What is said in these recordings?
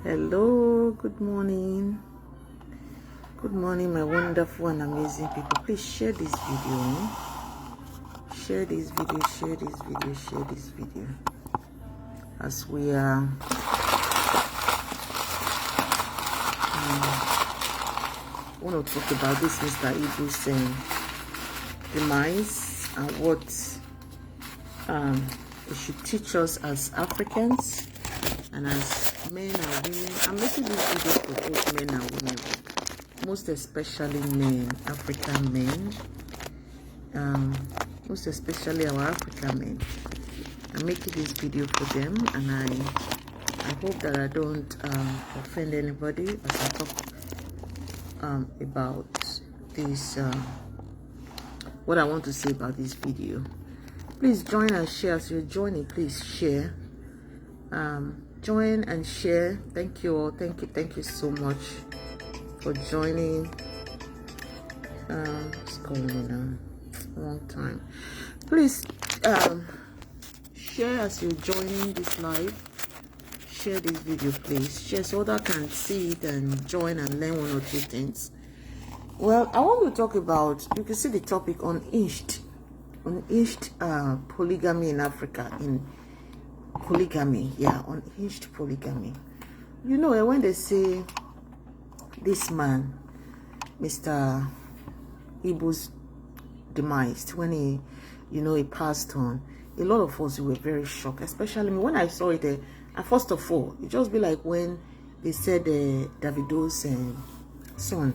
Hello, good morning. Good morning, my wonderful and amazing people. Please share this video. Share this video, share this video, share this video. As we are want to talk about this Mr. Ibu's demise and what it should teach us as Africans and as men and women. I'm making this video for both men and women, most especially men, African men, most especially our African men. I'm making this video for them, and I hope that I don't offend anybody as I talk about this, what I want to say about this video. Please join and share. As you're joining, please share. Join and share. Thank you all. Thank you so much for joining. What's going on? Long time. Please share as you're joining this live. Share this video, please. Share so that I can see it and join and learn one or two things. Well, I want to talk about, you can see the topic, unhinged polygamy in Africa. In polygamy, yeah, unhinged polygamy. You know, when they say this man, Mr. Ibu's demise, when he passed on, a lot of us were very shocked, especially me. When I saw it, first of all, it just be like when they said Davido's son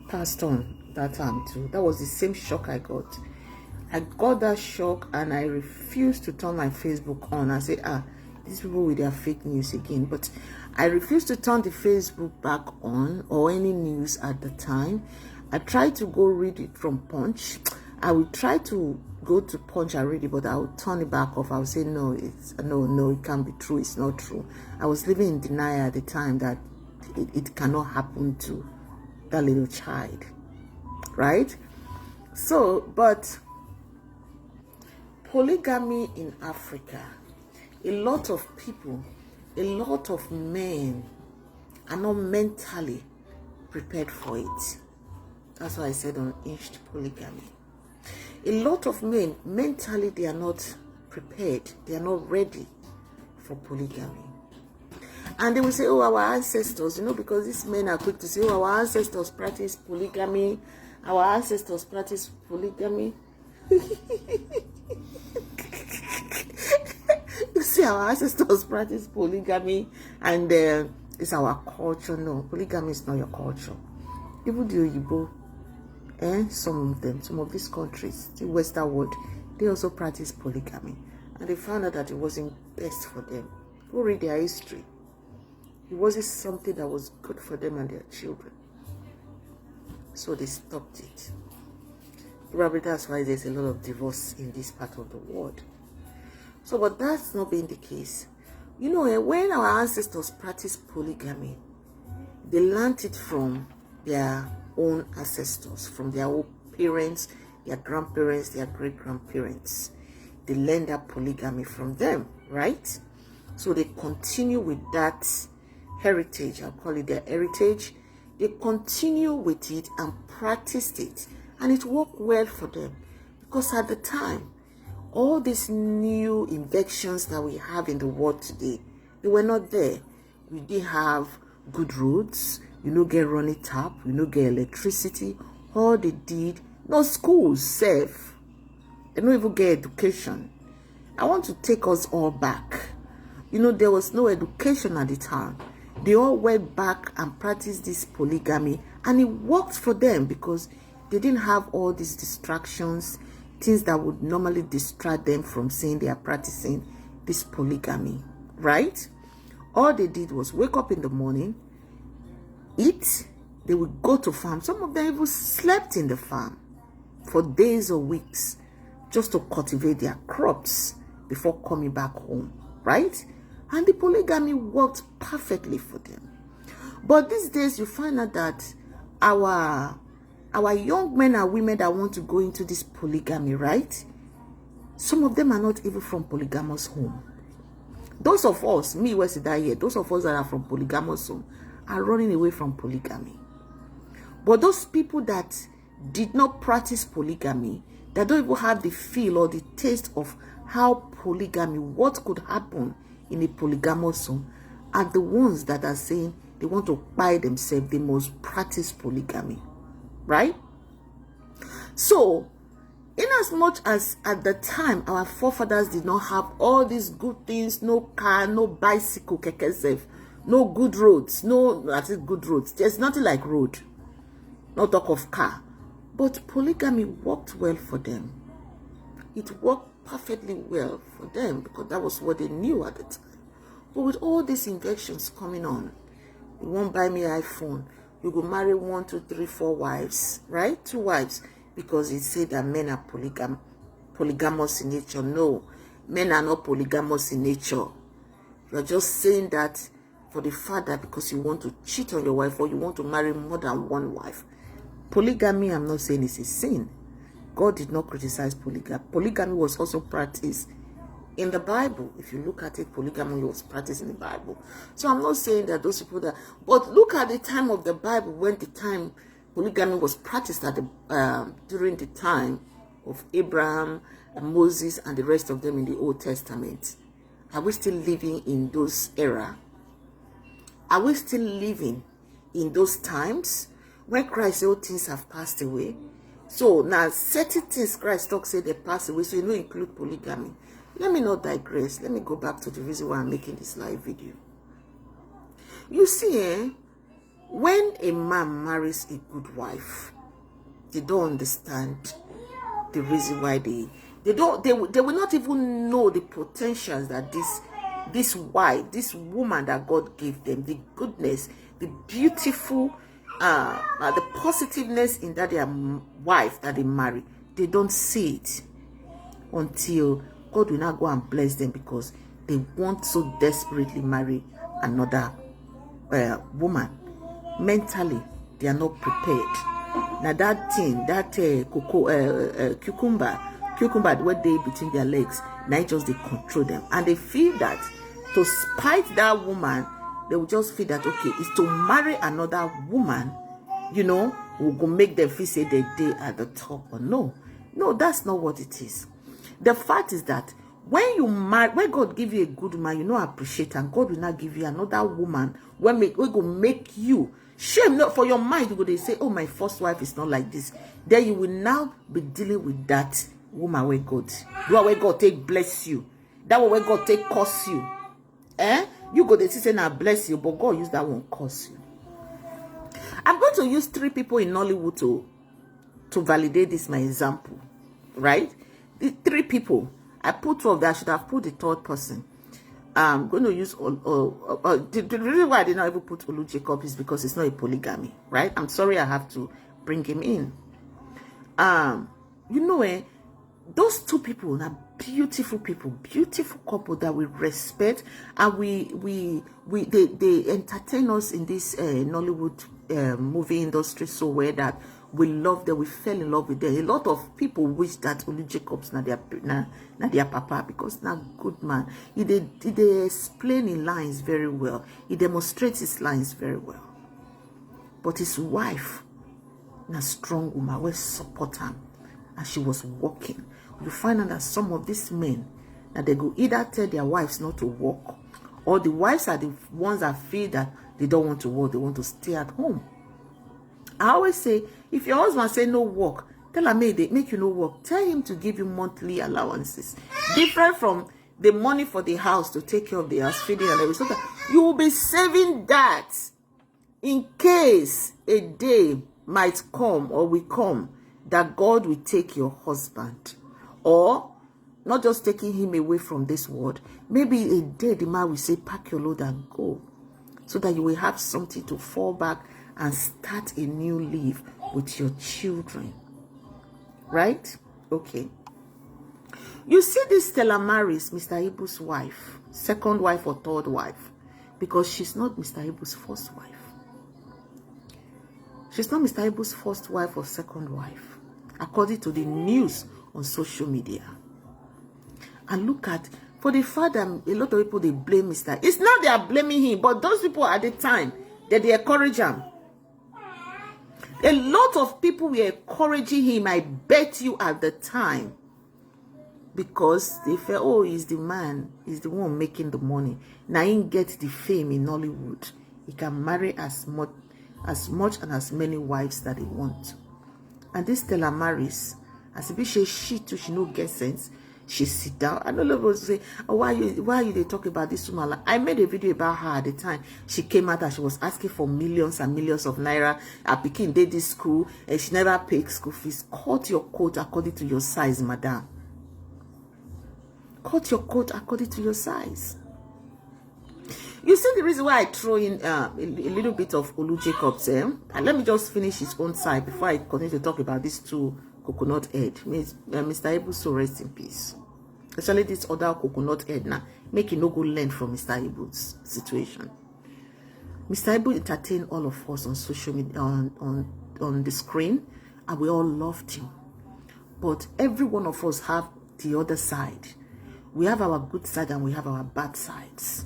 passed on that time too. That was the same shock I got. I got that shock, and I refused to turn my Facebook on. I say, these people with their fake news again. But I refused to turn the Facebook back on or any news at the time. I tried to go read it from Punch. I would try to go to Punch and read it, but I would turn it back off. I would say, no, it can't be true. It's not true. I was living in denial at the time that it cannot happen to that little child, right? So, but polygamy in Africa, a lot of people, a lot of men are not mentally prepared for it. That's why I said unhinged polygamy. A lot of men, mentally, they are not prepared. They are not ready for polygamy. And they will say, oh, our ancestors, because these men are quick to say, oh, our ancestors practice polygamy. Our ancestors practice polygamy. You see, our ancestors practice polygamy, and it's our culture. No, polygamy is not your culture. Even the Oyibo, some of these countries, the Western world, they also practice polygamy, and they found out that it wasn't best for them. Go read their history. It wasn't something that was good for them and their children, so they stopped it. Probably that's why there's a lot of divorce in this part of the world. So, but that's not being the case. When our ancestors practiced polygamy, they learned it from their own ancestors, from their own parents, their grandparents, their great-grandparents. They learned that polygamy from them, right? So they continue with that heritage. I'll call it their heritage. They continue with it and practiced it. And it worked well for them. Because at the time, all these new inventions that we have in the world today, they were not there. We didn't have good roads. You don't get running tap. You don't get electricity. All they did, no schools, safe. They don't even get education. I want to take us all back. There was no education at the time. They all went back and practiced this polygamy, and it worked for them because they didn't have all these distractions, things that would normally distract them from saying they are practicing this polygamy, right? All they did was wake up in the morning, eat, they would go to farm. Some of them even slept in the farm for days or weeks just to cultivate their crops before coming back home, right? And the polygamy worked perfectly for them. But these days, you find out that our young men and women that want to go into this polygamy, right? Some of them are not even from polygamous home. Those of us, me, West here, those of us that are from polygamous home are running away from polygamy. But those people that did not practice polygamy, that don't even have the feel or the taste of how polygamy, what could happen in a polygamous home, are the ones that are saying they want to buy themselves, they must practice polygamy, right? So, in as much as at the time our forefathers did not have all these good things, no car, no bicycle, kekesef, no good roads, no, I think good roads, there's nothing like road, no talk of car, but polygamy worked well for them. It worked perfectly well for them because that was what they knew at the time. But with all these inventions coming on, you won't buy me an iPhone, you go marry 1, 2, 3, 4 wives, right? 2 wives, because it said that men are polygamous in nature. No, men are not polygamous in nature. You're just saying that for the father because you want to cheat on your wife or you want to marry more than 1 wife. Polygamy, I'm not saying it's a sin. God did not criticize polygamy. Polygamy was also practiced in the Bible. If you look at it, polygamy was practiced in the Bible. So I'm not saying that those people that, but look at the time of the Bible when the time polygamy was practiced at the during the time of Abraham and Moses and the rest of them in the Old Testament. Are we still living in those era? Are we still living in those times when Christ said all things have passed away? So now certain things Christ talks say they pass away, so you don't include polygamy. Let me not digress. Let me go back to the reason why I'm making this live video. You see, when a man marries a good wife, they don't understand the reason why they will not even know the potentials that this wife, this woman that God gave them, the goodness, the beautiful, the positiveness in that their wife that they marry, they don't see it until God will not go and bless them because they want so desperately marry another woman. Mentally, they are not prepared. Now that thing, that cucumber, what they between their legs, now it just they control them, and they feel that to spite that woman, they will just feel that okay, it's to marry another woman, you know, will go make them feel say they at the top. Or no, that's not what it is. The fact is that when you marry, when God give you a good man, you know appreciate, and God will not give you another woman when we go make you shame. Not for your mind, you go they say, oh, my first wife is not like this. Then you will now be dealing with that woman where God, the one where God take bless you, that one where God take curse you. You go they say now bless you, but God use that one curse you. I'm going to use 3 people in Nollywood to validate this my example, right? The 3 people. I put 2 of that. I should have put the 3rd person. I'm going to use the reason why I did not even put Olu Jacob is because it's not a polygamy, right? I'm sorry I have to bring him in. You know, those 2 people are beautiful people, beautiful couple that we respect, and they entertain us in this Nollywood movie industry so well that we love them, we fell in love with them. A lot of people wish that Olu Jacobs na their papa because na good man. He explain his lines very well. He demonstrates his lines very well. But his wife, na strong woman, will support him, and she was working. You find out that some of these men, that they go either tell their wives not to work, or the wives are the ones that feel that they don't want to work, they want to stay at home. I always say, if your husband say no work, tell him they make you no work. Tell him to give you monthly allowances. Different from the money for the house to take care of the house, feeding and everything. You will be saving that in case a day might come or will come that God will take your husband. Or not just taking him away from this world. Maybe a day the man will say, pack your load and go. So that you will have something to fall back and start a new life with your children. Right? Okay. You see this Stella marries Mr. Ibu's wife, 2nd wife or 3rd wife, because she's not Mr. Ibu's first wife. She's not Mr. Ibu's first wife or 2nd wife, according to the news on social media. And look at For the fact that a lot of people, they blame Mr. It's not they are blaming him, but those people at the time, that they encourage him. A lot of people were encouraging him, I bet you, at the time. Because they felt, oh, he's the man, he's the one making the money. Now he gets the fame in Hollywood. He can marry as much and as many wives that he wants. And this Stella marries, as if she too, she no get sense. She sit down. And all of us say, oh, why you they talk about this woman? I made a video about her at the time. She came out and she was asking for millions and millions of naira. Her pikin did this school and she never paid school fees. Cut your coat according to your size, madam. Cut your coat according to your size. You see the reason why I throw in a little bit of Olu Jacobs, and let me just finish his own side before I continue to talk about these two coconut head. Mr. Ibu, so rest in peace. Especially this other coconut head now, make it no go learn from Mr. Ibu's situation. Mr. Ibu entertained all of us on social media, on the screen, and we all loved him. But every one of us have the other side. We have our good side and we have our bad sides.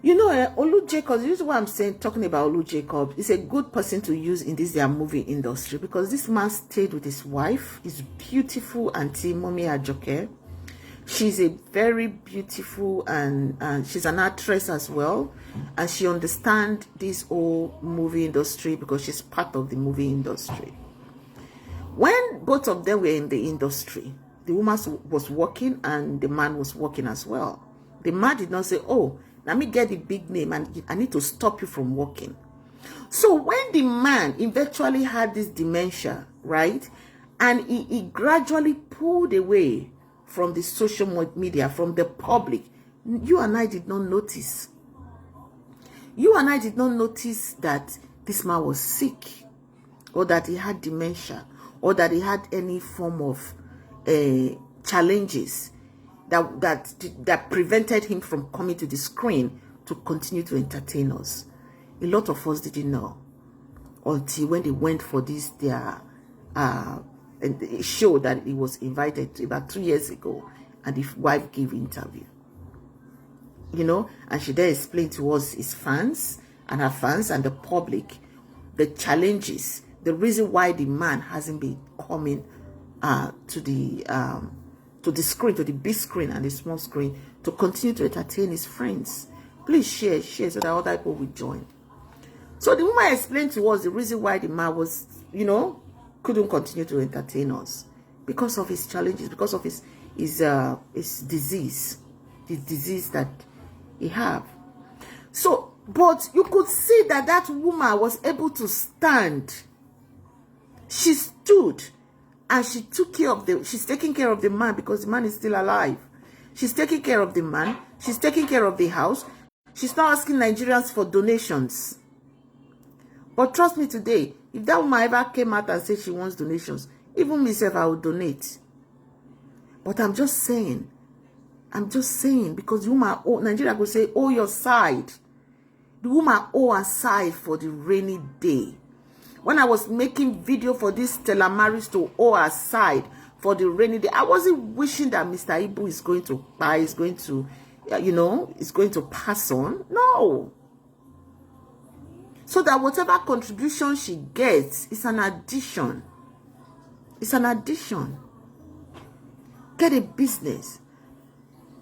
You know, Olu Jacobs, this is what I'm saying, talking about Olu Jacobs, is a good person to use in this their movie industry, because this man stayed with his wife, his beautiful auntie, Mommy Ajoke. She's a very beautiful and she's an actress as well. And she understands this whole movie industry because she's part of the movie industry. When both of them were in the industry, the woman was working and the man was working as well. The man did not say, oh, let me get the big name and I need to stop you from working. So when the man eventually had this dementia, right, and he gradually pulled away from the social media, from the public, you and I did not notice. You and I did not notice that this man was sick, or that he had dementia, or that he had any form of challenges that prevented him from coming to the screen to continue to entertain us. A lot of us didn't know until when they went for this their show that he was invited to about 2 years ago, and the wife gave interview. You know, and she then explained to us, his fans and her fans and the public, the challenges, the reason why the man hasn't been coming to the screen, to the big screen and the small screen, to continue to entertain his friends. Please share so that other people will join. So the woman explained to us the reason why the man was, you know, couldn't continue to entertain us, because of his challenges, because of his disease, the disease that he have. So, but you could see that that woman was able to stand. She stood. And she took care of she's taking care of the man, because the man is still alive. She's taking care of the man. She's taking care of the house. She's not asking Nigerians for donations. But trust me today, if that woman ever came out and said she wants donations, even myself, I would donate. But I'm just saying, because the woman, Nigeria could say, oh, your side. The woman owe her side for the rainy day. When I was making video for this Stella Maris to owe her side for the rainy day, I wasn't wishing that Mr. Ibu is going to buy, is going to, you know, is going to pass on. No. So that whatever contribution she gets is an addition. It's an addition. Get a business.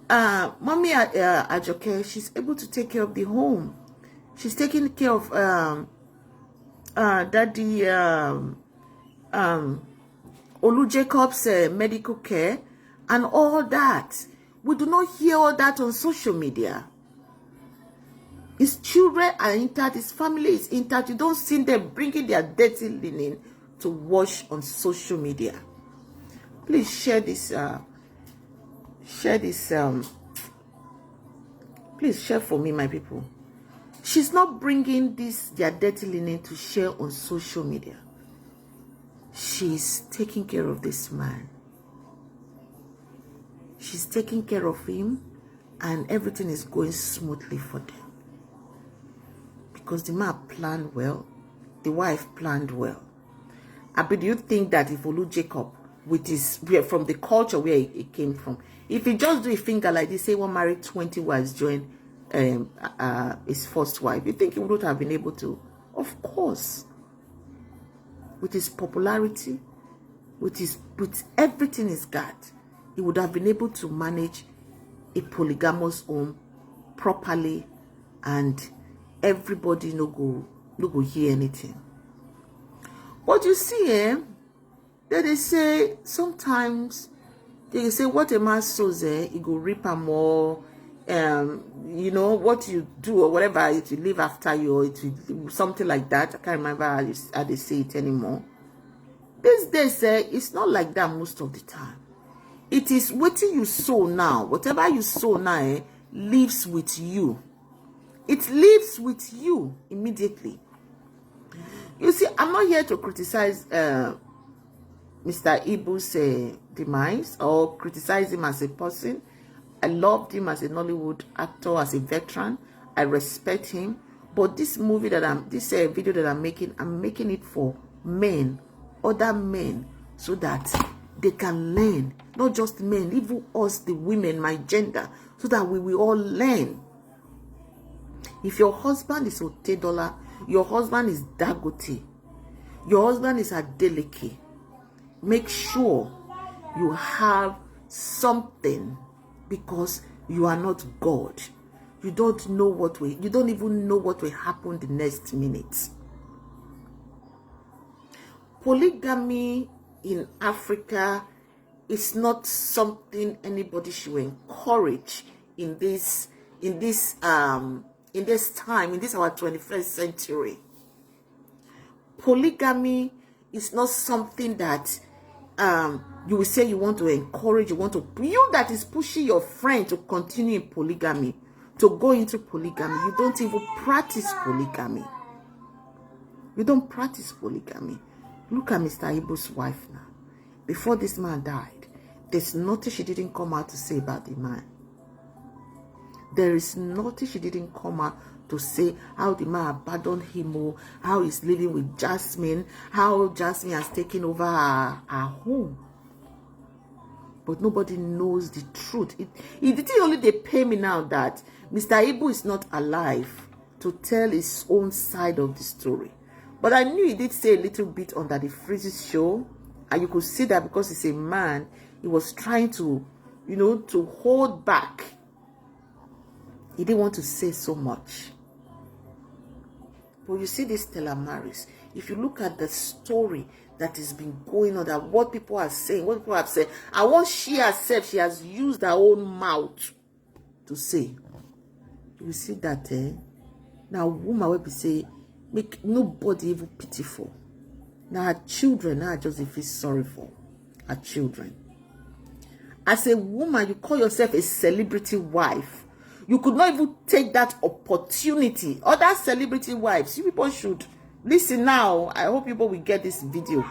Mommy Ajoke, she's able to take care of the home. She's taking care of Daddy Olu Jacobs' medical care and all that. We do not hear all that on social media. His children are intact, his family is intact. You don't see them bringing their dirty linen to wash on social media. Please share this. Please share for me, my people. She's not bringing their dirty linen to share on social media. She's taking care of this man. She's taking care of him, and everything is going smoothly for them. Because the man planned well, the wife planned well. But do you think that if Olu Jacob with his, from the culture where it came from. If he just do a finger like this, say one married 20 wives join his first wife, you think he would have been able to? Of course. With his popularity, with everything he's got, he would have been able to manage a polygamous home properly, and everybody no go hear anything. But you see, that they say sometimes they say what a man sows, he go reap and more. You know what you do or whatever, it will live after you, or it will something like that. I can't remember how they say it anymore. These days, it's not like that most of the time. It is what you sow now. Whatever you sow now lives with you. It lives with you immediately. You see, I'm not here to criticize Mr. Ibu's demise or criticize him as a person. I loved him as a Nollywood actor, as a veteran. I respect him. But this movie that this video that I'm making it for men, other men, so that they can learn. Not just men, even us, the women, my gender, so that we will all learn. If your husband is Otedola, your husband is Dagote, your husband is Adeleke, make sure you have something, because you are not God. You don't know you don't even know what will happen the next minute. Polygamy in Africa is not something anybody should encourage in this time, in this our 21st century. Polygamy is not something that you will say you want to encourage, you that is pushing your friend to continue in polygamy, to go into polygamy. You don't even practice polygamy. You don't practice polygamy. Look at Mr. Ibu's wife now. Before this man died, there's nothing she didn't come out to say about the man. There is nothing she didn't come out to say how the man abandoned him, how he's living with Jasmine, how Jasmine has taken over her home. But nobody knows the truth. It only they pay me now that Mr. Ibu is not alive to tell his own side of the story. But I knew he did say a little bit on that the Freezes show. And you could see that because he's a man, he was trying to, to hold back. He didn't want to say so much. But you see this Stella Maris, if you look at the story that has been going on, that what people are saying, what people have said, and what she herself, she has used her own mouth to say. You see that, now woman will be say, make nobody even pitiful. Now her children, now just feel sorry for her children. As a woman, you call yourself a celebrity wife. You could not even take that opportunity. Other celebrity wives, you people should listen now. I hope people will get this video.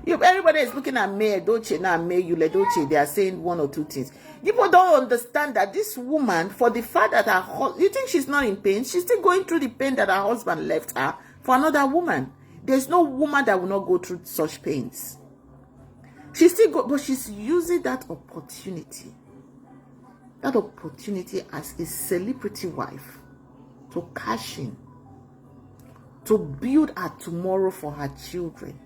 Everybody is looking at YUL-EDOCHIE now, YUL-EDOCHIE. They are saying one or two things. People don't understand that this woman, for the fact that her husband, you think she's not in pain? She's still going through the pain that her husband left her for another woman. There's no woman that will not go through such pains. She's still but she's using that opportunity. That opportunity as a celebrity wife to cash in, to build her tomorrow for her children.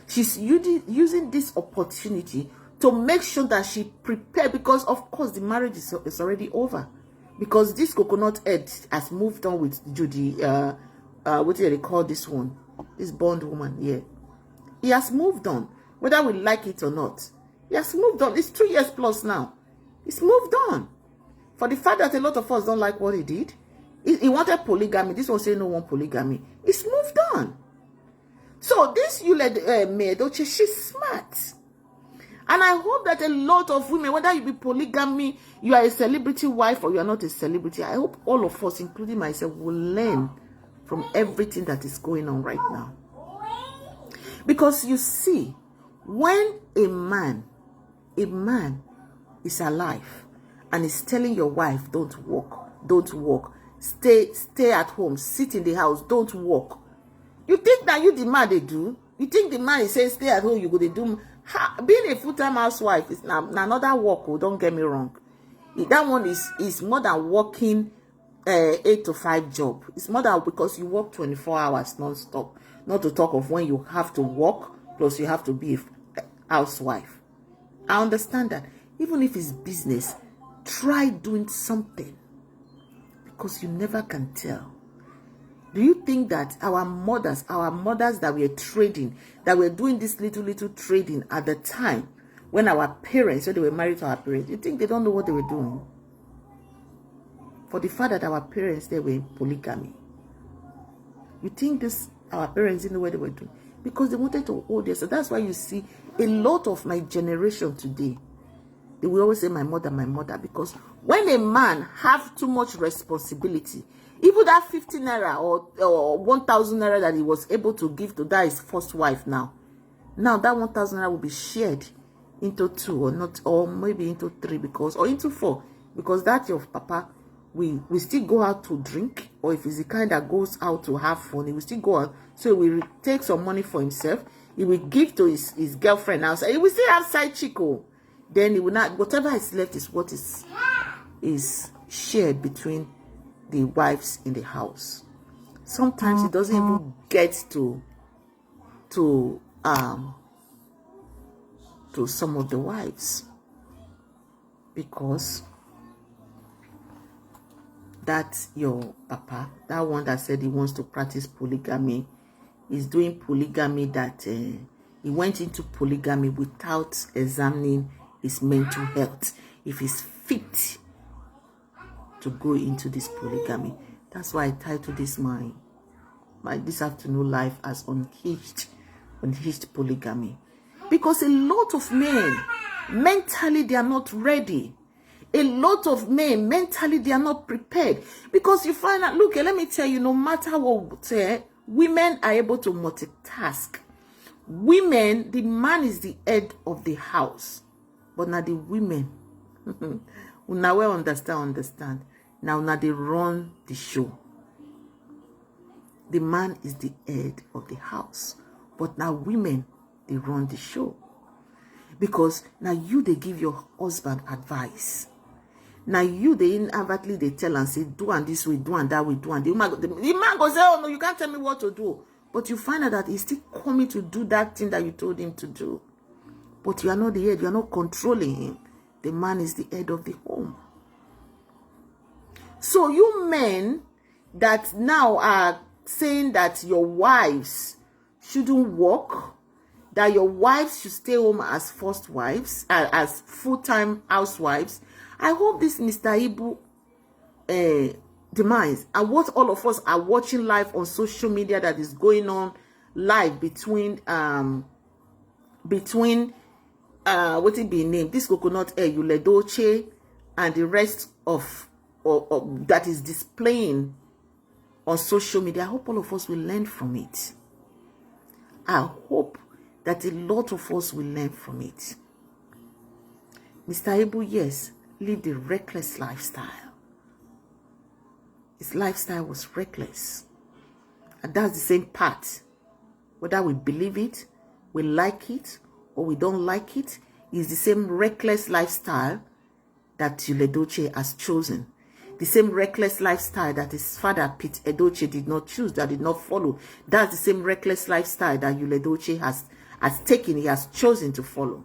She's using this opportunity to make sure that she prepared, because of course the marriage is already over, because this coconut head has moved on with Judy. What do they call this one? This Bond woman here. He has moved on, whether we like it or not. He has moved on. It's 2 years plus now. He's moved on. For the fact that a lot of us don't like what he did. He wanted polygamy. This one saying no one polygamy. He's moved on. So this YUL-EDOCHIE, she's smart. And I hope that a lot of women, whether you be polygamy, you are a celebrity wife or you are not a celebrity, I hope all of us, including myself, will learn from everything that is going on right now. Because you see, when a man is alive and is telling your wife, don't work, stay at home, sit in the house, don't work. You think that you the man they do? You think the man is saying stay at home, you go to do Being a full-time housewife is another work. Oh, don't get me wrong. That one is more than working 8 to 5 job. It's more than, because you work 24 hours non-stop. Not to talk of when you have to work, plus you have to be a housewife. I understand that. Even if it's business, try doing something, because you never can tell. Do you think that our mothers that were trading, that were doing this little trading at the time when our parents, when they were married to our parents, you think they don't know what they were doing? For the fact that our parents, they were in polygamy, you think our parents didn't know what they were doing? Because they wanted to hold this. So that's why you see a lot of my generation today, they will always say my mother, because when a man have too much responsibility, even that 50 naira or 1,000 naira that he was able to give to that his first wife, now that 1,000 naira will be shared into 2 or not, or maybe into 3, because, or into 4, because that your papa we still go out to drink, or if he's the kind that goes out to have fun, he will still go out. So he will take some money for himself. He will give to his girlfriend outside. He will still have side chico. Then he will not, whatever is left is what is shared between the wives in the house. Sometimes it doesn't even get to some of the wives, because that your papa, that one that said he wants to practice polygamy, is doing polygamy, that he went into polygamy without examining his mental health, if he's fit to go into this polygamy. That's why I titled this my this afternoon life as unhinged polygamy, because a lot of men mentally, they are not ready. A lot of men mentally, they are not prepared, because you find out, look, let me tell you, no matter what, women are able to multitask. Women, the man is the head of the house, but now the women, now we understand. Now they run the show. The man is the head of the house, but now women, they run the show, because now you, they give your husband advice. Now you, they inadvertently, they tell and say, do and this way, do and that way, do and the man goes, oh no, you can't tell me what to do. But you find out that he's still coming to do that thing that you told him to do. But you are not the head, you are not controlling him. The man is the head of the home. So you men that now are saying that your wives shouldn't work, that your wives should stay home as first wives, as full-time housewives, I hope this Mr. Ibu demise, and what all of us are watching live on social media, that is going on live between what it be named, this coconut air, YUL-EDOCHIE, and the rest of that is displaying on social media. I hope all of us will learn from it. I hope that a lot of us will learn from it. Mr. Ibu, yes, lived a reckless lifestyle. His lifestyle was reckless. And that's the same part. Whether we believe it, we like it, or we don't like it, is the same reckless lifestyle that YUL-EDOCHIE has chosen. The same reckless lifestyle that his father, Pete Edochie, did not choose, that did not follow. That's the same reckless lifestyle that YUL-EDOCHIE has taken, he has chosen to follow.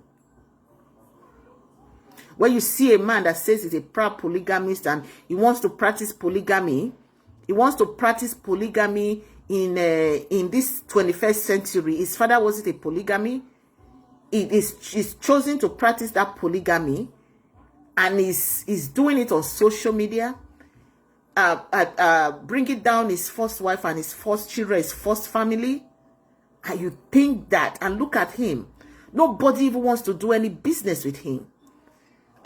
When you see a man that says he's a proud polygamist and he wants to practice polygamy, in this 21st century. His father wasn't a polygamy. He's chosen to practice that polygamy, and he's doing it on social media, bringing down his first wife and his first children, his first family. And you think that, and look at him. Nobody even wants to do any business with him.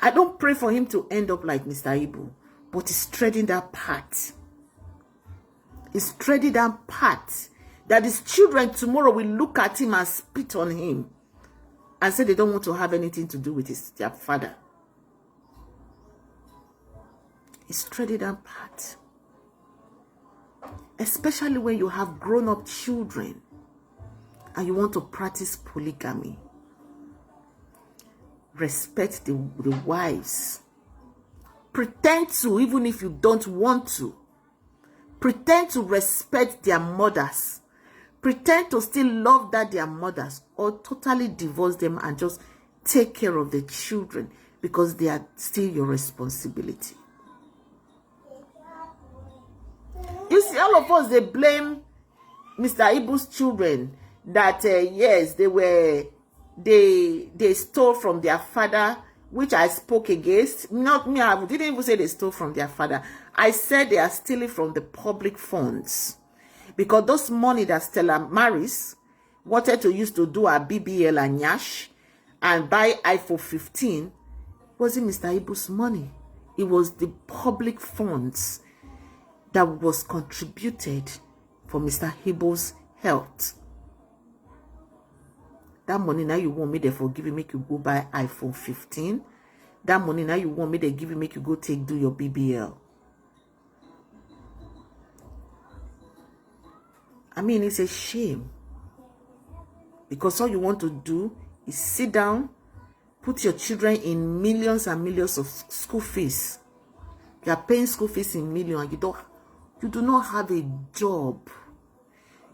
I don't pray for him to end up like Mr. Ibu, but he's treading that path. He's treading that path that his children tomorrow will look at him and spit on him and say they don't want to have anything to do with their father. He's treading that path. Especially when you have grown-up children and you want to practice polygamy. respect the wives. Pretend to, even if you don't want to. Pretend to respect their mothers. Pretend to still love their mothers, or totally divorce them and just take care of the children because they are still your responsibility. You see, all of us, they blame Mr. Ibu's children that, yes, they stole from their father, which I spoke against. Not me, I didn't even say they stole from their father. I said they are stealing from the public funds. Because those money that Stella Maris wanted to use to do a BBL and Nyash and buy iPhone 15 wasn't Mr. Ibu's money. It was the public funds that was contributed for Mr. Ibu's health. That money now you want me to forgive you, make you go buy iPhone 15. That money now you want me to give you, make you go do your BBL. I mean, it's a shame. Because all you want to do is sit down, put your children in millions and millions of school fees. You are paying school fees in millions, and you do not have a job.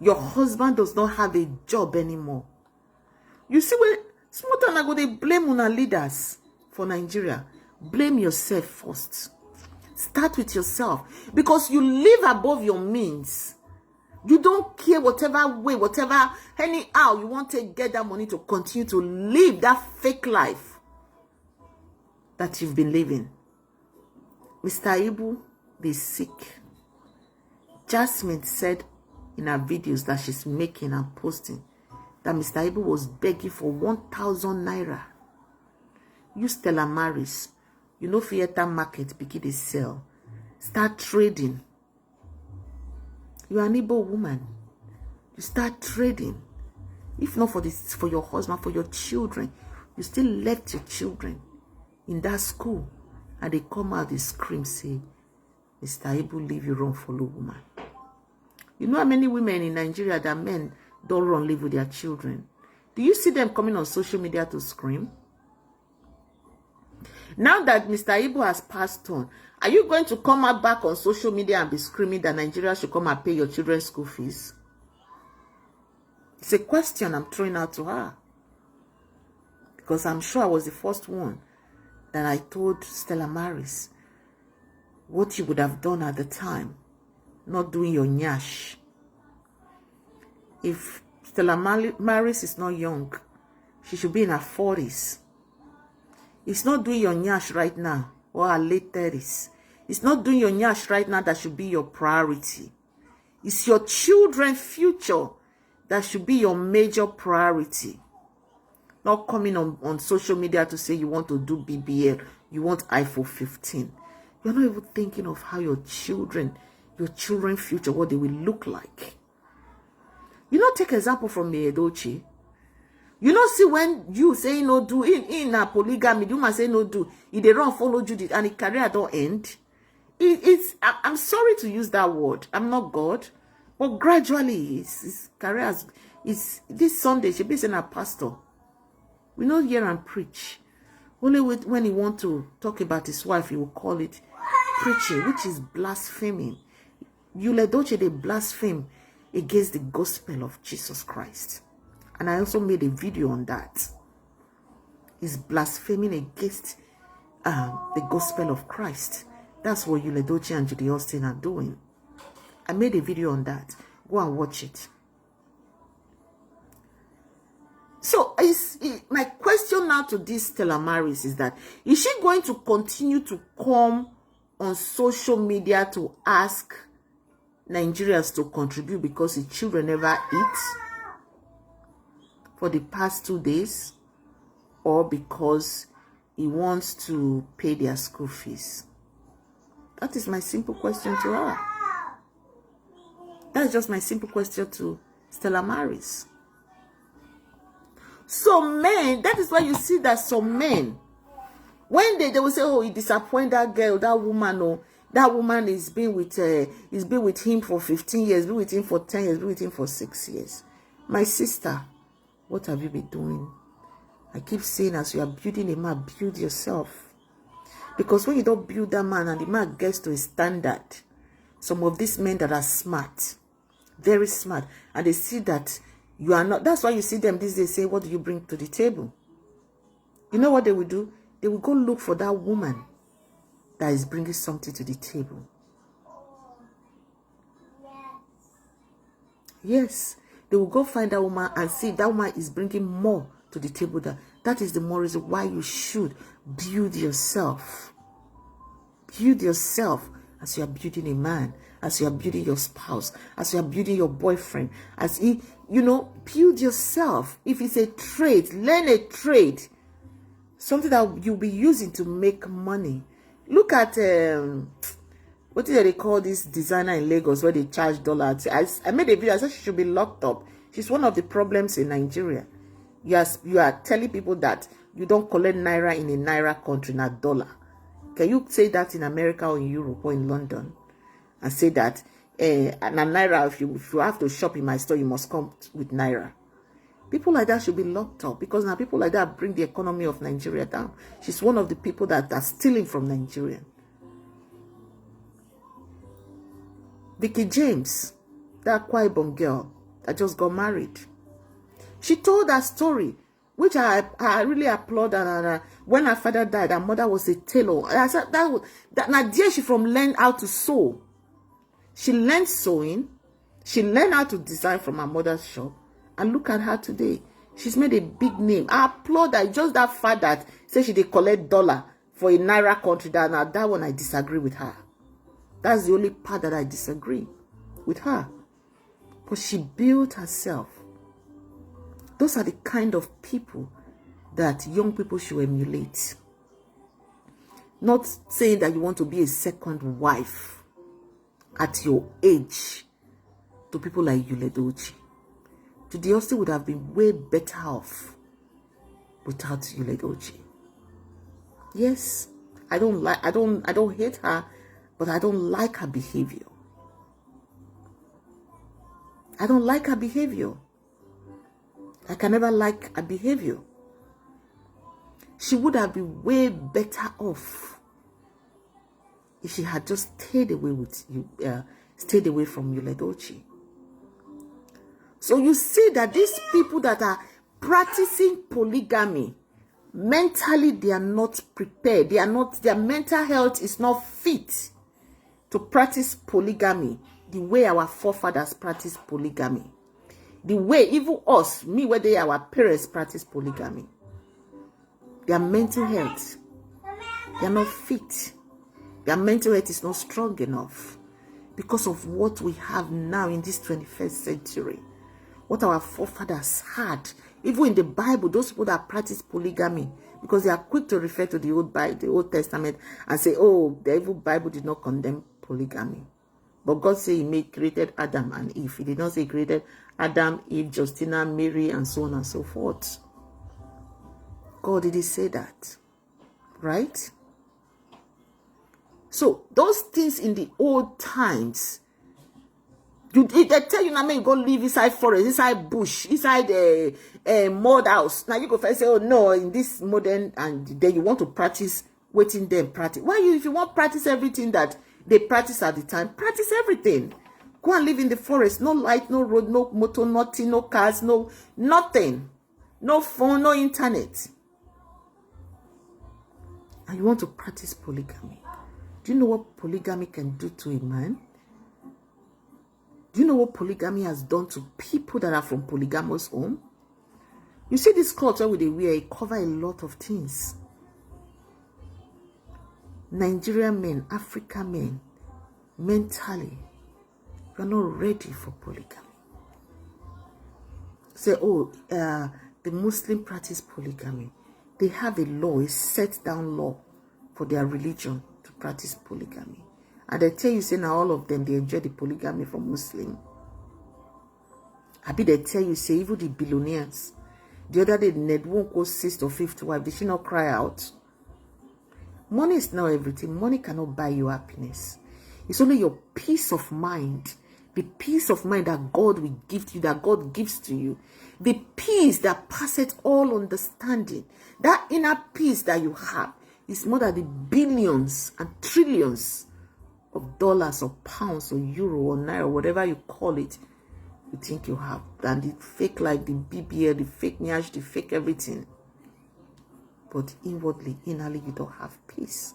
Your husband does not have a job anymore. You see, when small time ago they blame una leaders for Nigeria. Blame yourself first. Start with yourself, because you live above your means. You don't care whatever way, whatever, anyhow you want to get that money to continue to live that fake life that you've been living. Mr. Ibu is sick. Jasmine said in her videos that she's making and posting that Mr. Ibu was begging for 1,000 naira. You Stella Maris, you know, theater market begin to sell. Start trading. You are an Igbo woman. You start trading. If not for your husband, for your children. You still left your children in that school. And they come out, they scream, say, Mr. Ibu, leave you run follow woman. You know how many women in Nigeria that men don't run live with their children? Do you see them coming on social media to scream? Now that Mr. Ibu has passed on, are you going to come out back on social media and be screaming that Nigeria should come and pay your children's school fees? It's a question I'm throwing out to her. Because I'm sure I was the first one that I told Stella Maris what you would have done at the time, not doing your nyash. If Stella Maris is not young, she should be in her 40s. It's not doing your nyash right now, or her late 30s. It's not doing your nyash right now that should be your priority. It's your children's future that should be your major priority. Not coming on social media to say you want to do BBL, you want iPhone 15. You're not even thinking of how your children's future, what they will look like. You know, take example from YUL-EDOCHIE. You know, see when you say no do in a polygamy, you must say no do. If they don't follow Judith and the career don't end. I'm sorry to use that word. I'm not God. But gradually, his career is this Sunday, she be saying a pastor. We not hear and preach. Only when he want to talk about his wife, he will call it preaching, which is blaspheming. YUL-EDOCHIE, they blaspheme against the gospel of Jesus Christ. And I also made a video on that. He's blaspheming against the gospel of Christ. That's what YUL-EDOCHIE and Judy Austin are doing. I made a video on that. Go and watch it. So my question now to this Stella Maris is that, is she going to continue to come on social media to ask Nigerians to contribute because the children never eat for the past 2 days, or because he wants to pay their school fees? That is my simple question to her. That's just my simple question to Stella Maris. So men, that is why you see that some men, when they will say, oh, he disappointed that girl, that woman, or that woman is been with him for 15 years, been with him for 10 years, been with him for 6 years. My sister, what have you been doing? I keep saying, as you are building a man, build yourself. Because when you don't build that man and the man gets to a standard, some of these men that are smart, very smart, and they see that you are not, that's why you see them these days say, what do you bring to the table? You know what they will do? They will go look for that woman that is bringing something to the table. Yes, they will go find that woman and see if that woman is bringing more to the table. That is the more reason why you should build yourself. Build yourself as you are building a man, as you are building your spouse, as you are building your boyfriend, as he, you know, build yourself. If it's a trade, learn a trade. Something that you'll be using to make money. Look at what do they call this designer in Lagos where they charge dollars? I made a video. I said she should be locked up. She's one of the problems in Nigeria. You are telling people that you don't collect naira in a naira country, not dollar. Can you say that in America or in Europe or in London? And say that and a naira, if you have to shop in my store, you must come with naira. People like that should be locked up, because now people like that bring the economy of Nigeria down. She's one of the people that are stealing from Nigeria. Vicky James, that Akwa Ibom girl that just got married. She told that story, which I really applaud. And when her father died, her mother was a tailor. I said that now there she from learned how to sew. She learned sewing. She learned how to design from her mother's shop. And look at her today. She's made a big name. I applaud her. Just that fact that say she did collect dollar for a naira country. That one I disagree with her. That's the only part that I disagree with her. But she built herself. Those are the kind of people that young people should emulate. Not saying that you want to be a second wife at your age to people like YUL-EDOCHIE. Judy Austin would have been way better off without YUL-EDOCHIE. Yes, I don't hate her, but I don't like her behavior. I don't like her behavior. I can never like her behavior. She would have been way better off if she had just stayed away with you, stayed away from YUL-EDOCHIE. So you see that these people that are practicing polygamy, mentally they are not prepared. They are not, their mental health is not fit to practice polygamy the way our forefathers practiced polygamy. The way even us, me, where they our parents practice polygamy. Their mental health, they are not fit. Their mental health is not strong enough because of what we have now in this 21st century. What our forefathers had. Even in the Bible, those people that practice polygamy, because they are quick to refer to the Old Bible, the Old Testament, and say, oh, the evil Bible did not condemn polygamy. But God said he created Adam and Eve. He did not say he created Adam, Eve, Justina, Mary, and so on and so forth. God didn't say that. Right? So, those things in the old times, they tell you now, man, you go live inside forest, inside bush, inside a mud house. Now you go first say, oh no, in this modern, and then you want to practice waiting them practice. Why you, if you want to practice everything that they practice at the time, practice everything. Go and live in the forest. No light, no road, no motor, nothing, no cars, no nothing. No phone, no internet. And you want to practice polygamy. Do you know what polygamy can do to a man? Do you know what polygamy has done to people that are from polygamous home? You see this culture with the wear, it cover a lot of things. Nigerian men, African men, mentally, we are not ready for polygamy. Say, oh, the Muslim practice polygamy. They have a law, a set down law for their religion to practice polygamy. And they tell you, say now all of them, they enjoy the polygamy from Muslim. They tell you, say even the billionaires. The other day, Ned won't go 6th or 5th wife. Did she not cry out? Money is not everything. Money cannot buy you happiness. It's only your peace of mind The peace of mind that God will give to you, that God gives to you. The peace that passeth all understanding. That inner peace that you have is more than the billions and trillions of dollars or pounds or euro or naira, whatever you call it, you think you have. Than the fake life, the BBL, the fake nyash, the fake everything. But inwardly, innerly, you don't have peace.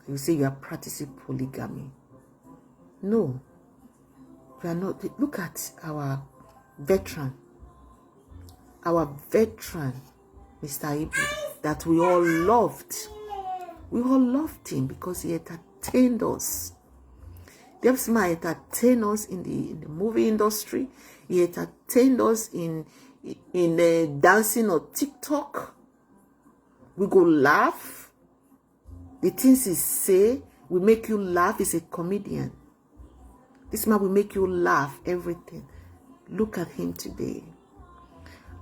You say you are practicing polygamy. No, we are not. Look at our veteran, Mr. Ibu, that we all loved. We all loved him because he entertained us. This man entertained us in the movie industry. He entertained us in dancing or TikTok. We go laugh. The things he say will make you laugh. He's a comedian. This man will make you laugh, everything. Look at him today.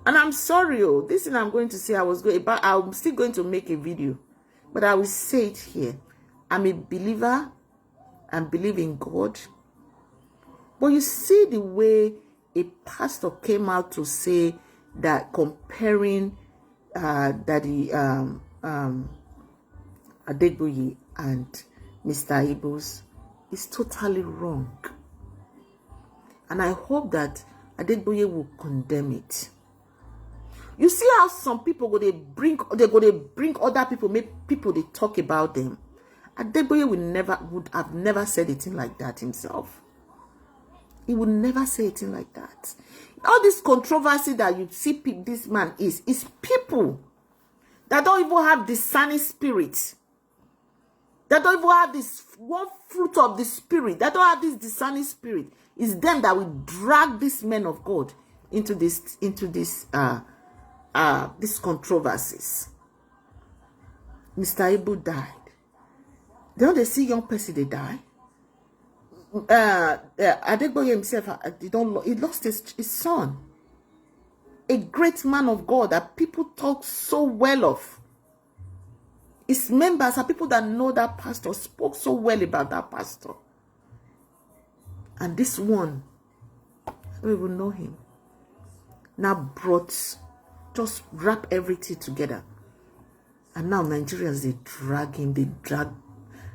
And I'm sorry, this thing I'm going to say, I'm still going to make a video. But I will say it here. I'm a believer and believe in God. But you see the way a pastor came out to say that comparing Daddy Adegboye and Mr. Ibu's is totally wrong. And I hope that Adegboye will condemn it. You see how some people go they bring other people, make people they talk about them. Adegboye would have never said anything like that himself. He would never say anything like that. All this controversy that you see this man is people that don't even have discerning spirit. That don't even have this one fruit of the spirit. That don't have this discerning spirit. It's them that will drag these men of God into these controversies. Mr. Ibu died. Don't they see young person they die? Adegboye himself, he lost his son. A great man of God that people talk so well of. His members are people that know that pastor, spoke so well about that pastor. And this one, I don't even know him, now just wrap everything together. And now Nigerians, they drag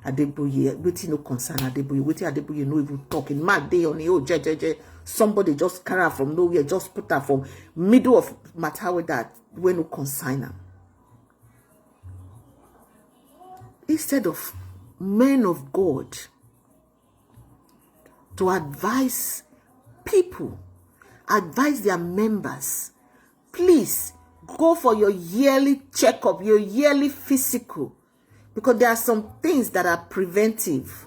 Adegboye, waiting no concern Adegboye, waiting Adegboye no even talking. Mad day on the somebody just carry her from nowhere, just put her from middle of matter with that when no consign her. Instead of men of God to advise people, advise their members, please go for your yearly checkup, your yearly physical. Because there are some things that are preventive.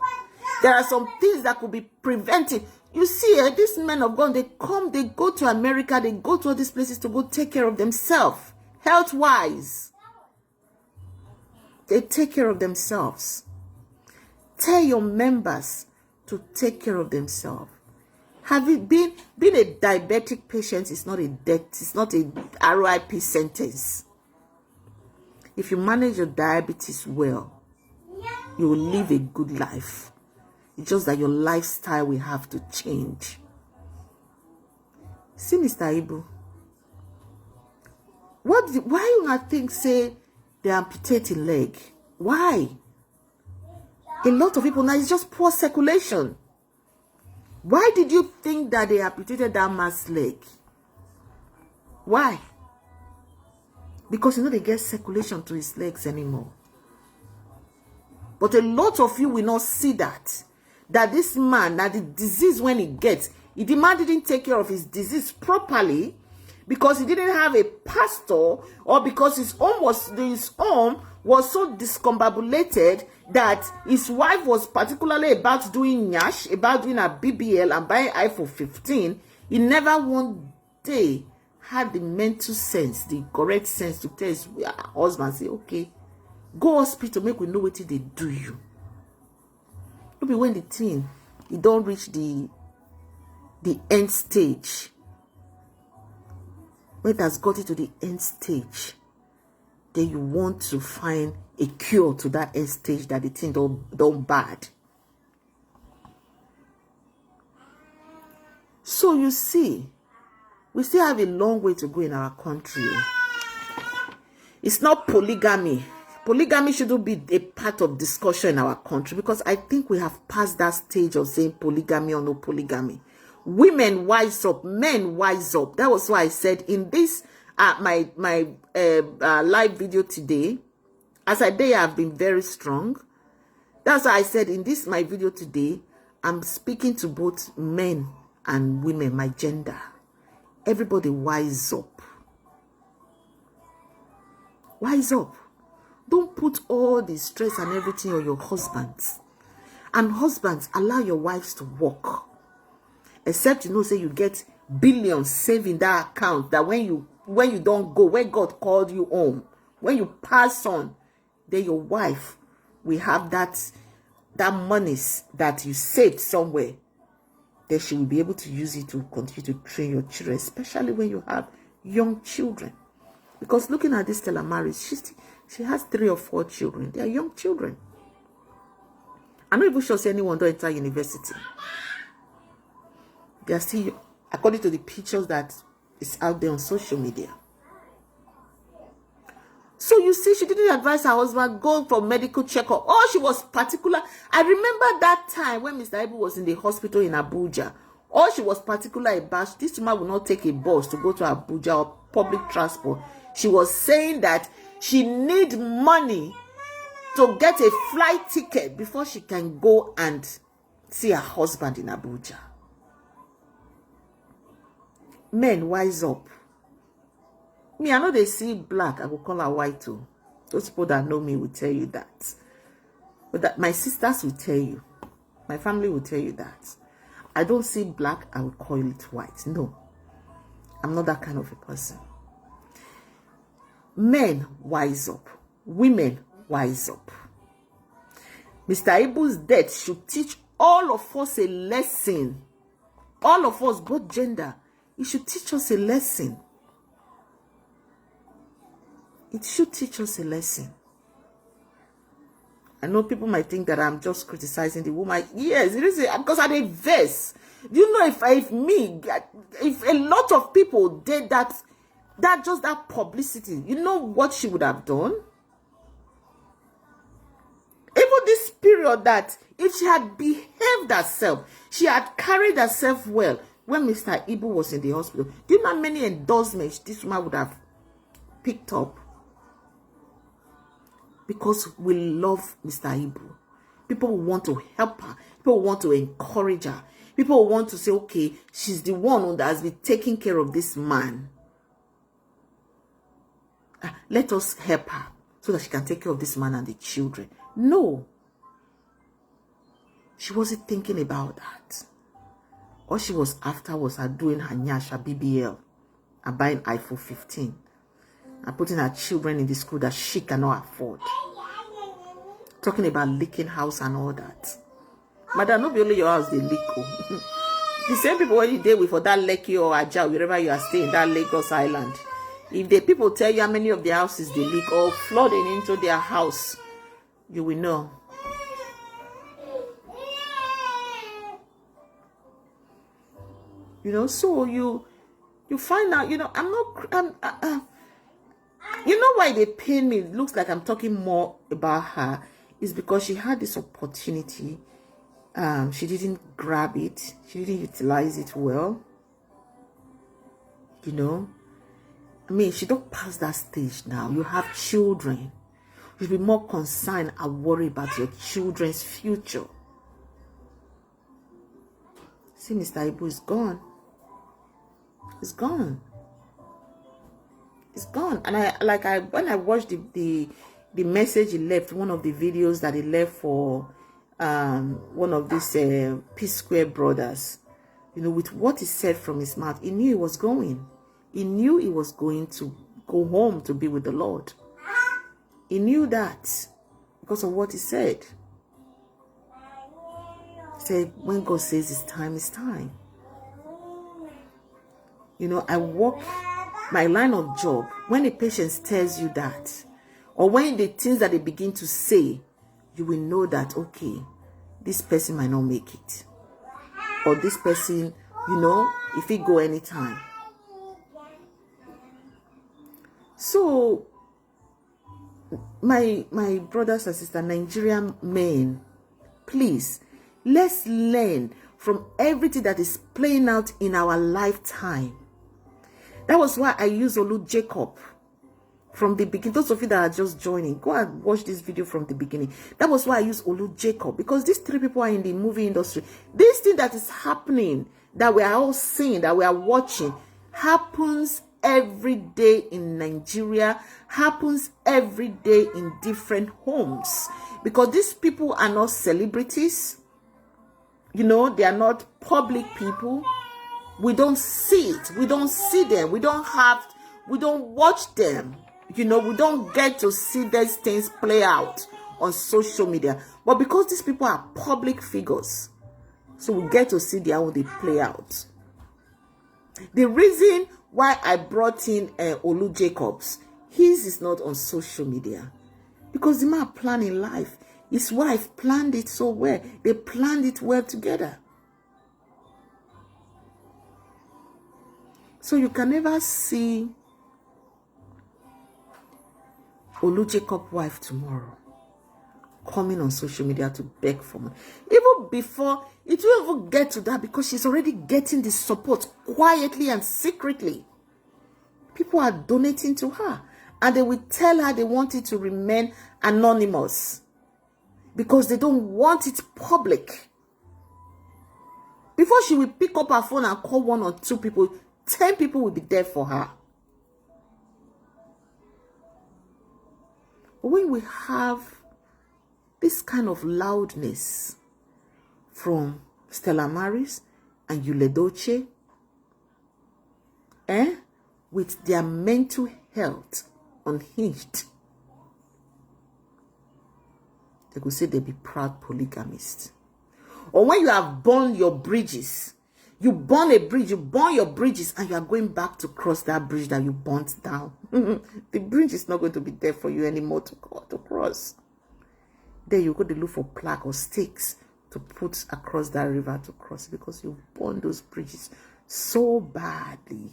There are some things that could be preventive. You see, these men of God, they go to America, they go to all these places to go take care of themselves, health-wise. They take care of themselves. Tell your members to take care of themselves. Have it been a diabetic patient is not a death, it's not a RIP sentence. If you manage your diabetes well, you will live a good life. It's just that your lifestyle will have to change. See, Mr. Ibu, why you not think say they amputating leg? Why? A lot of people now, it's just poor circulation. Why did you think that they amputated that man's leg? Why? Because they get circulation to his legs anymore. But a lot of you will not see that this man, that the disease when he gets, the man didn't take care of his disease properly because he didn't have a pastor, or because his arm was so discombobulated that his wife was particularly about doing nyash, about doing a BBL and buying iPhone 15. He never one day had the mental sense, the correct sense to tell his husband, say, okay, go hospital, make we know what they do you. Maybe when the thing, you don't reach the end stage. When it has got it to the end stage, then you want to find a cure to that end stage that the thing don't bad. So you see, we still have a long way to go in our country. It's not polygamy. Polygamy shouldn't be a part of discussion in our country, because I think we have passed that stage of saying polygamy or no polygamy. Women wise up, men wise up. That was why I said in this my live video today, as I did, I've been very strong. That's why I said in this my video today, I'm speaking to both men and women, my gender. Everybody wise up. Wise up. Don't put all the stress and everything on your husbands. And husbands, allow your wives to work. Except, you know, say you get billions saved in that account, that when you don't go, when God called you home, when you pass on, then your wife will have that monies that you saved somewhere. Then she will be able to use it to continue to train your children, especially when you have young children. Because looking at this Stella marriage, she has 3 or 4 children. They are young children. I'm not even sure anyone don't enter university. They are still, according to the pictures that is out there on social media. So you see, she didn't advise her husband go for medical checkup. Oh, she was particular. I remember that time when Mr. Ibu was in the hospital in Abuja. Oh, she was particular about this woman will not take a bus to go to Abuja or public transport. She was saying that she need money to get a flight ticket before she can go and see her husband in Abuja. Men, wise up. Me, I know they see black, I will call her white too. Those people that know me will tell you that. But that my sisters will tell you. My family will tell you that. I don't see black, I will call it white. No. I'm not that kind of a person. Men, wise up. Women, wise up. Mr. Ibu's death should teach all of us a lesson. All of us, both gender. It should teach us a lesson. It should teach us a lesson. I know people might think that I'm just criticizing the woman. Yes, it is because I'm a verse. Do you know if a lot of people did that just that publicity, you know what she would have done? Even this period that if she had behaved herself, she had carried herself well when Mr. Ibu was in the hospital. Do you know how many endorsements this woman would have picked up? Because we love Mr. Ibu. People want to help her. People want to encourage her. People want to say, okay, she's the one that has been taking care of this man. Let us help her so that she can take care of this man and the children. No. She wasn't thinking about that. All she was after was her doing her nyasha BBL and buying iPhone 15 and putting her children in the school that she cannot afford. Talking about leaking house and all that. Madam, not be only your house they leak. The same people when you deal with for that Lekki or Ajah, wherever you are staying, that Lagos Island. If the people tell you how many of their houses they leak or flooding into their house, you will know. You know, so you find out, you know, you know why they pain me? It looks like I'm talking more about her. Is because she had this opportunity. She didn't grab it. She didn't utilize it well. You know, I mean, she don't pass that stage now. You have children. You should be more concerned and worried about your children's future. See, Mr. Ibu is gone. It's gone. It's gone. And when I watched the message he left, one of the videos that he left for one of these Peace Square brothers, you know, with what he said from his mouth, he knew he was going. He knew he was going to go home to be with the Lord. He knew that because of what he said. He said, when God says it's time, it's time. You know, I work my line of job. When a patient tells you that, or when the things that they begin to say, you will know that, okay, this person might not make it. Or this person You know, if he go anytime. So, my brothers and sisters, Nigerian men, please, let's learn from everything that is playing out in our lifetime. That was why I use Olu Jacob from the beginning. Those of you that are just joining, go and watch this video from the beginning. That was why I use Olu Jacob, because these three people are in the movie industry. This thing that is happening, that we are all seeing, that we are watching, happens every day in Nigeria, happens every day in different homes, because these people are not celebrities. You know, they are not public people. We don't see it. We don't see them. We don't watch them. You know, we don't get to see these things play out on social media. But because these people are public figures, so we get to see how they play out. The reason why I brought in Olu Jacobs, his is not on social media, because the man planning life. His wife planned it so well. They planned it well together. So you can never see Olu Jacob's wife tomorrow coming on social media to beg for money. Even before, it will even get to that, because she's already getting the support quietly and secretly. People are donating to her, and they will tell her they want it to remain anonymous, because they don't want it public. Before she will pick up her phone and call 1 or 2 people, 10 people will be there for her. But when we have this kind of loudness from Stella Maris and YUL-EDOCHIE, with their mental health unhinged, they could say they be proud polygamists. Or when you have burned your bridges, you burn a bridge, you burn your bridges, and you are going back to cross that bridge that you burnt down. The bridge is not going to be there for you anymore to cross. Then you go to look for plaque or stakes to put across that river to cross, because you burned those bridges so badly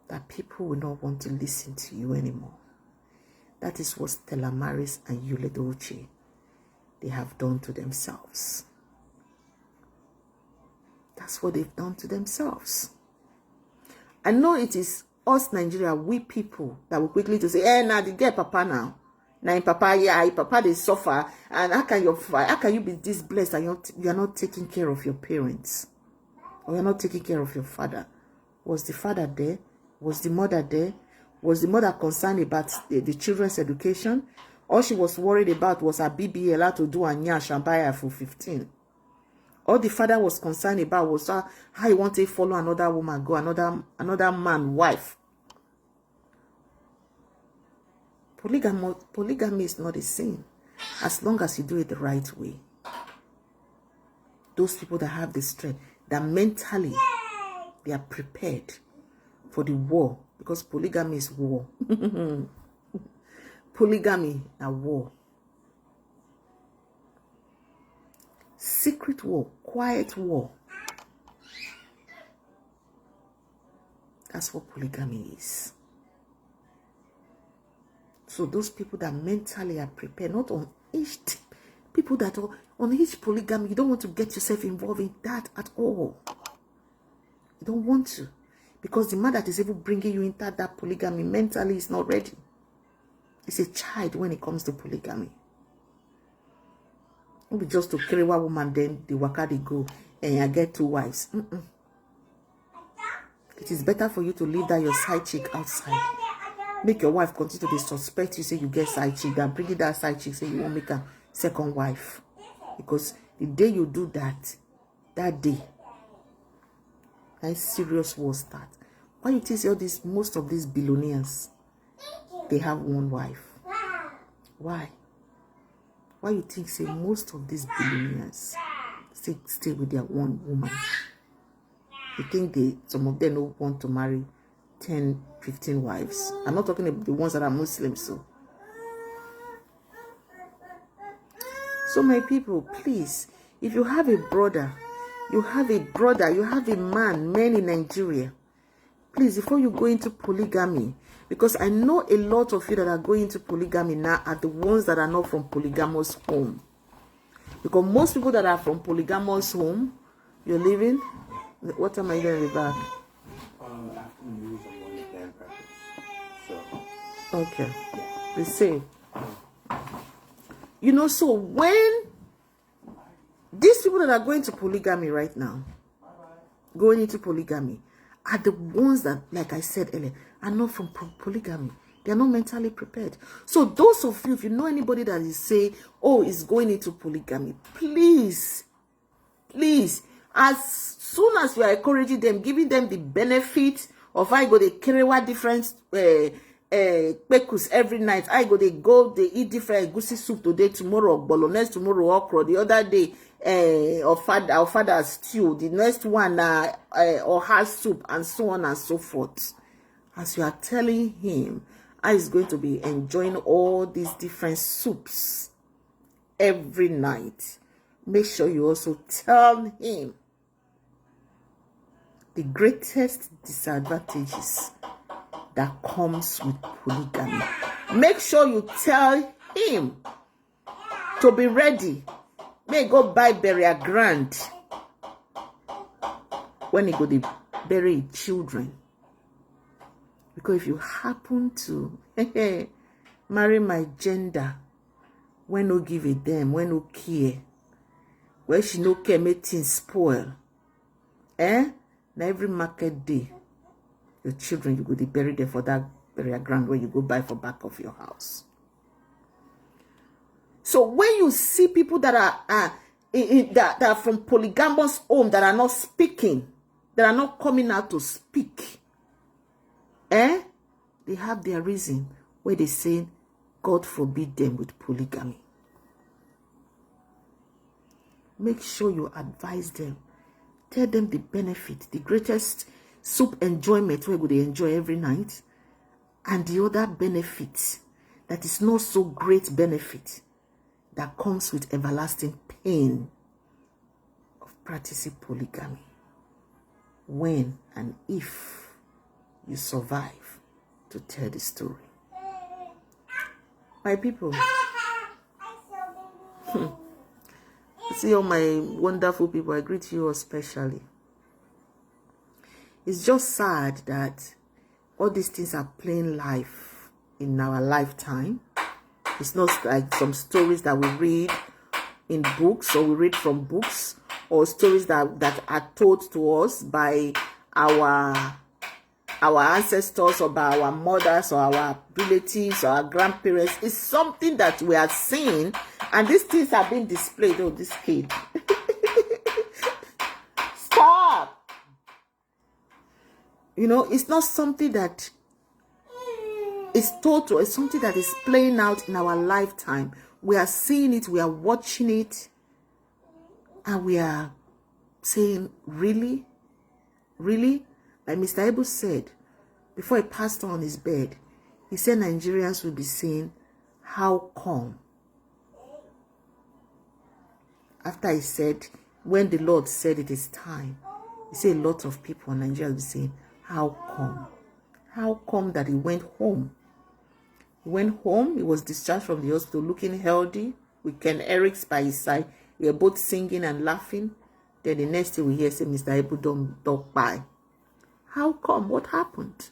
that people will not want to listen to you anymore. That is what Stella Maris and YUL-EDOCHIE, they have done to themselves. That's what they've done to themselves. I know it is us Nigeria, we people, that will quickly to say, now they get papa now. Now in papa, yeah, papa they suffer. And how can you be this blessed and you are not taking care of your parents? Or you're not taking care of your father? Was the father there? Was the mother there? Was the mother concerned about the children's education? All she was worried about was her BBA allowed to do a nyash and buy her for 15. All the father was concerned about was how he wanted to follow another woman, go another man, wife. Polygamy is not a sin, as long as you do it the right way. Those people that have the strength, that mentally they are prepared for the war, because polygamy is war. Polygamy is war. Secret war, quiet war. That's what polygamy is. So those people that mentally are prepared, not on each people that are on each polygamy, you don't want to get yourself involved in that at all. You don't want to, because the man that is even bringing you into that polygamy mentally is not ready. It's a child when it comes to polygamy. Don't be just to carry one woman, then the waka they go and I get 2 wives. It is better for you to leave that your side chick outside. Make your wife continue to be suspect you say you get side chick, than bringing that side chick say you won't make a second wife. Because the day you do that, that day, that serious war start. Why you think all this, most of these billionaires, they have 1 wife? Why? Why you think say most of these billionaires stay with their 1 woman? You think some of them don't want to marry 10, 15 wives? I'm not talking about the ones that are Muslims. So my people, please, if you have a brother You have a brother, you have a man in Nigeria. Please, before you go into polygamy, because I know a lot of you that are going into polygamy now are the ones that are not from polygamous home. Because most people that are from polygamous home, you're living. What am I doing with that? After the news, I'm going to band practice. So. Okay. The same. You know, so when these people that are going to polygamy right now, going into polygamy, are the ones that, like I said earlier, are not from polygamy. They are not mentally prepared. So those of you, if you know anybody that is saying, oh, is going into polygamy, please, as soon as you are encouraging them, giving them the benefit of I go they carry what different pekus every night. I go they eat different goosey soup today, tomorrow bolognese, tomorrow okra, the other day our father's stew, the next one or has soup, and so on and so forth. As you are telling him, I is going to be enjoying all these different soups every night. Make sure you also tell him the greatest disadvantages that comes with polygamy. Make sure you tell him to be ready. May go buy burial ground when he go to bury children. Because if you happen to marry my gender, when no give a damn, when no care, where she no care, make things spoil. Now every market day, your children, you go to bury them for that burial ground where you go buy for back of your house. So when you see people that are that are from polygamous home that are not speaking, that are not coming out to speak, they have their reason where they say God forbid them with polygamy. Make sure you advise them. Tell them the benefit, the greatest soup enjoyment where they enjoy every night, and the other benefit that is not so great benefit that comes with everlasting pain of practicing polygamy. When and if you survive to tell the story. My people, see all my wonderful people, I greet you especially. It's just sad that all these things are playing life in our lifetime. It's not like some stories that we read in books, or we read from books, or stories that are told to us by our ancestors, or by our mothers, or our relatives, or our grandparents. It's something that we are seeing, and these things are being displayed. Oh, this kid. Stop! You know, it's not something that is told to us. It's something that is playing out in our lifetime. We are seeing it, we are watching it, and we are saying, really? Really? Like Mr. Ebu said, before he passed on his bed, he said Nigerians will be saying, how come? After he said, when the Lord said it is time, he said a lot of people in Nigeria will be saying, how come? How come that he went home? He went home, he was discharged from the hospital looking healthy, with Ken Eriks by his side. We were both singing and laughing. Then the next thing we hear say, Mr. Ebu don't buy. How come? What happened?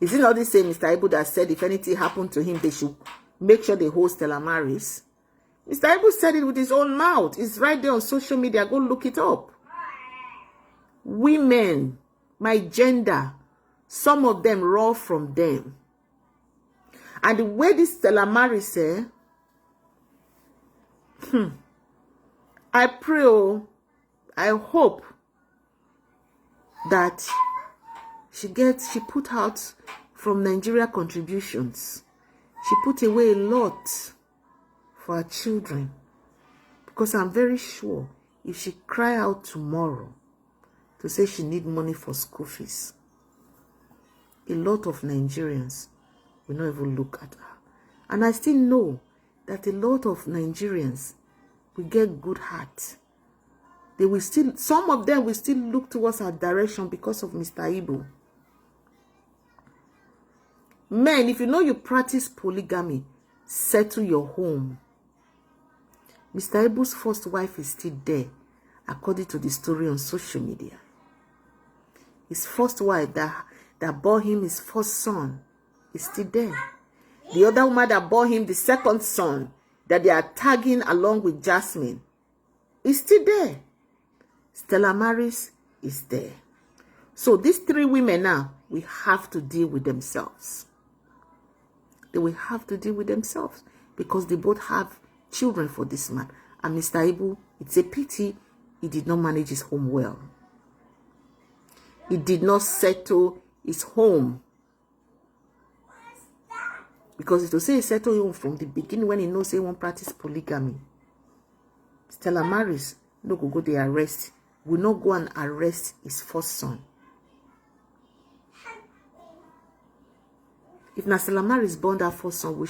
Is it not the same Mr. Ebu that said if anything happened to him, they should make sure they host Stella Maris? Mr. Ebu said it with his own mouth. It's right there on social media. Go look it up. Women, my gender, some of them raw from them. And the way this Stella Maris said, I pray, I hope that she put out from Nigeria contributions. She put away a lot for her children. Because I'm very sure if she cry out tomorrow to say she need money for school fees, a lot of Nigerians will not even look at her. And I still know that a lot of Nigerians will get good heart They will still, some of them will still look towards our direction because of Mr. Ibu. Men, if you know you practice polygamy, settle your home. Mr. Ibu's first wife is still there, according to the story on social media. His first wife that bore him his first son is still there. The other woman that bore him the second son, that they are tagging along with Jasmine, is still there. Stella Maris is there. So these three women now, we have to deal with themselves. They will have to deal with themselves because they both have children for this man. And Mr. Ibu, it's a pity he did not manage his home well. He did not settle his home. Because it will say he settled home from the beginning when he knows he won't practice polygamy. Stella Maris no go the arrest. Will not go and arrest his first son. If Stella Maris born that first son,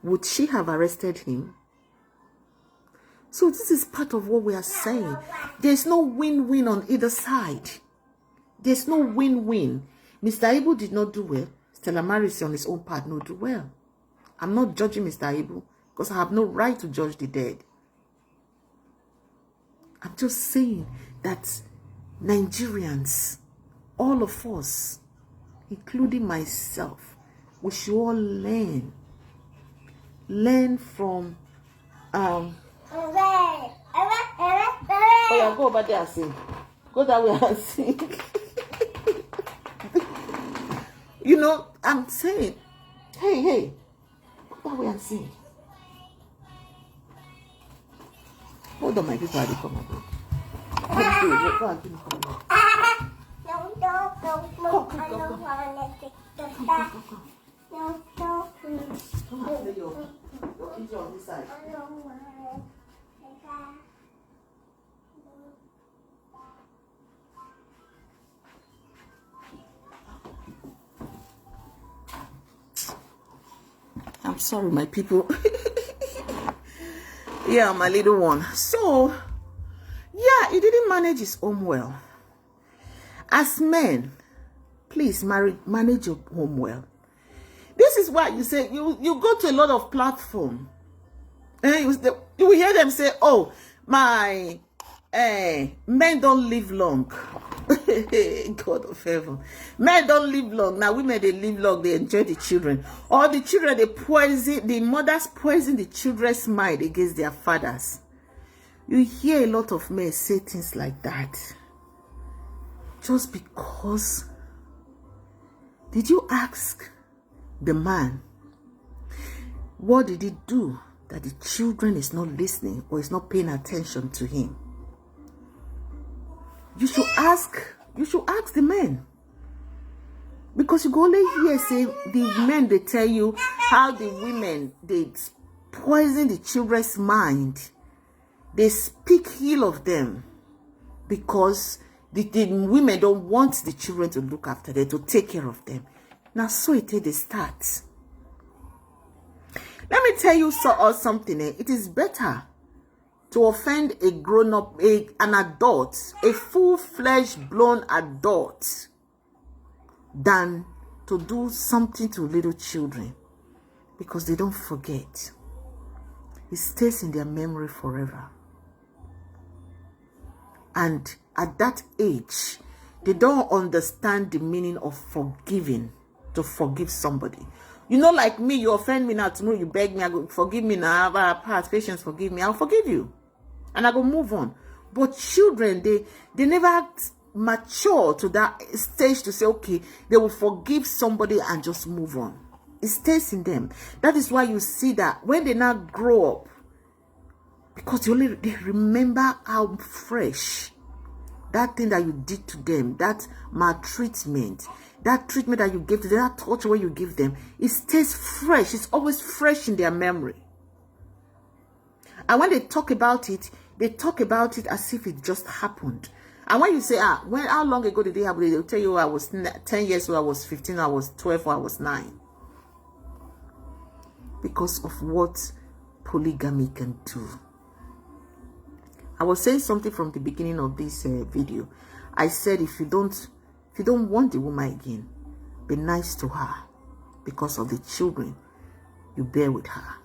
would she have arrested him? So this is part of what we are saying. There's no win-win on either side. There's no win-win. Mr. Ibu did not do well. Stella Maris on his own part not do well. I'm not judging Mr. Ibu because I have no right to judge the dead. I'm just saying that Nigerians, all of us, including myself, we should all learn from oh yeah, go over there and sing. Go that way and sing. You know, I'm saying, hey, go that way and sing. Hold on, my people, I come up. Go and do it. Come on, play your teacher on this side. I'm sorry, my people. Yeah, my little one. So, yeah, he didn't manage his home well. As men, please manage your home well. This is why you say you go to a lot of platforms. You will hear them say, "Oh, my men don't live long." God of heaven, men don't live long. Now women they live long. They enjoy the children. Or the children the mothers poison the children's mind against their fathers. You hear a lot of men say things like that. Just because. Did you ask the man, what did he do that the children is not listening or is not paying attention to him? You should ask the men. Because you go only hear say the men they tell you how the women they poison the children's mind. They speak ill of them because the women don't want the children to look after them, to take care of them. Now, so it they start. Let me tell you something. It is better to offend a grown-up, an adult, a full-fledged, blown adult, than to do something to little children, because they don't forget. It stays in their memory forever. And at that age, they don't understand the meaning of forgiving, to forgive somebody. You know, like me, you offend me now, tomorrow you beg me, I go, forgive me now, have past patience, forgive me, I'll forgive you. And I go move on. But children, they never mature to that stage to say, okay, they will forgive somebody and just move on. It stays in them. That is why you see that when they now grow up, because they remember how fresh that thing that you did to them, that maltreatment, that treatment that you gave to them, that torture where you give them, it stays fresh. It's always fresh in their memory. And when they talk about it, they talk about it as if it just happened. And when you say, how long ago did it happen? They'll tell you, I was 10 years old, I was 15, I was 12, or I was 9. Because of what polygamy can do. I was saying something from the beginning of this video. I said, if you don't want the woman again, be nice to her because of the children you bear with her,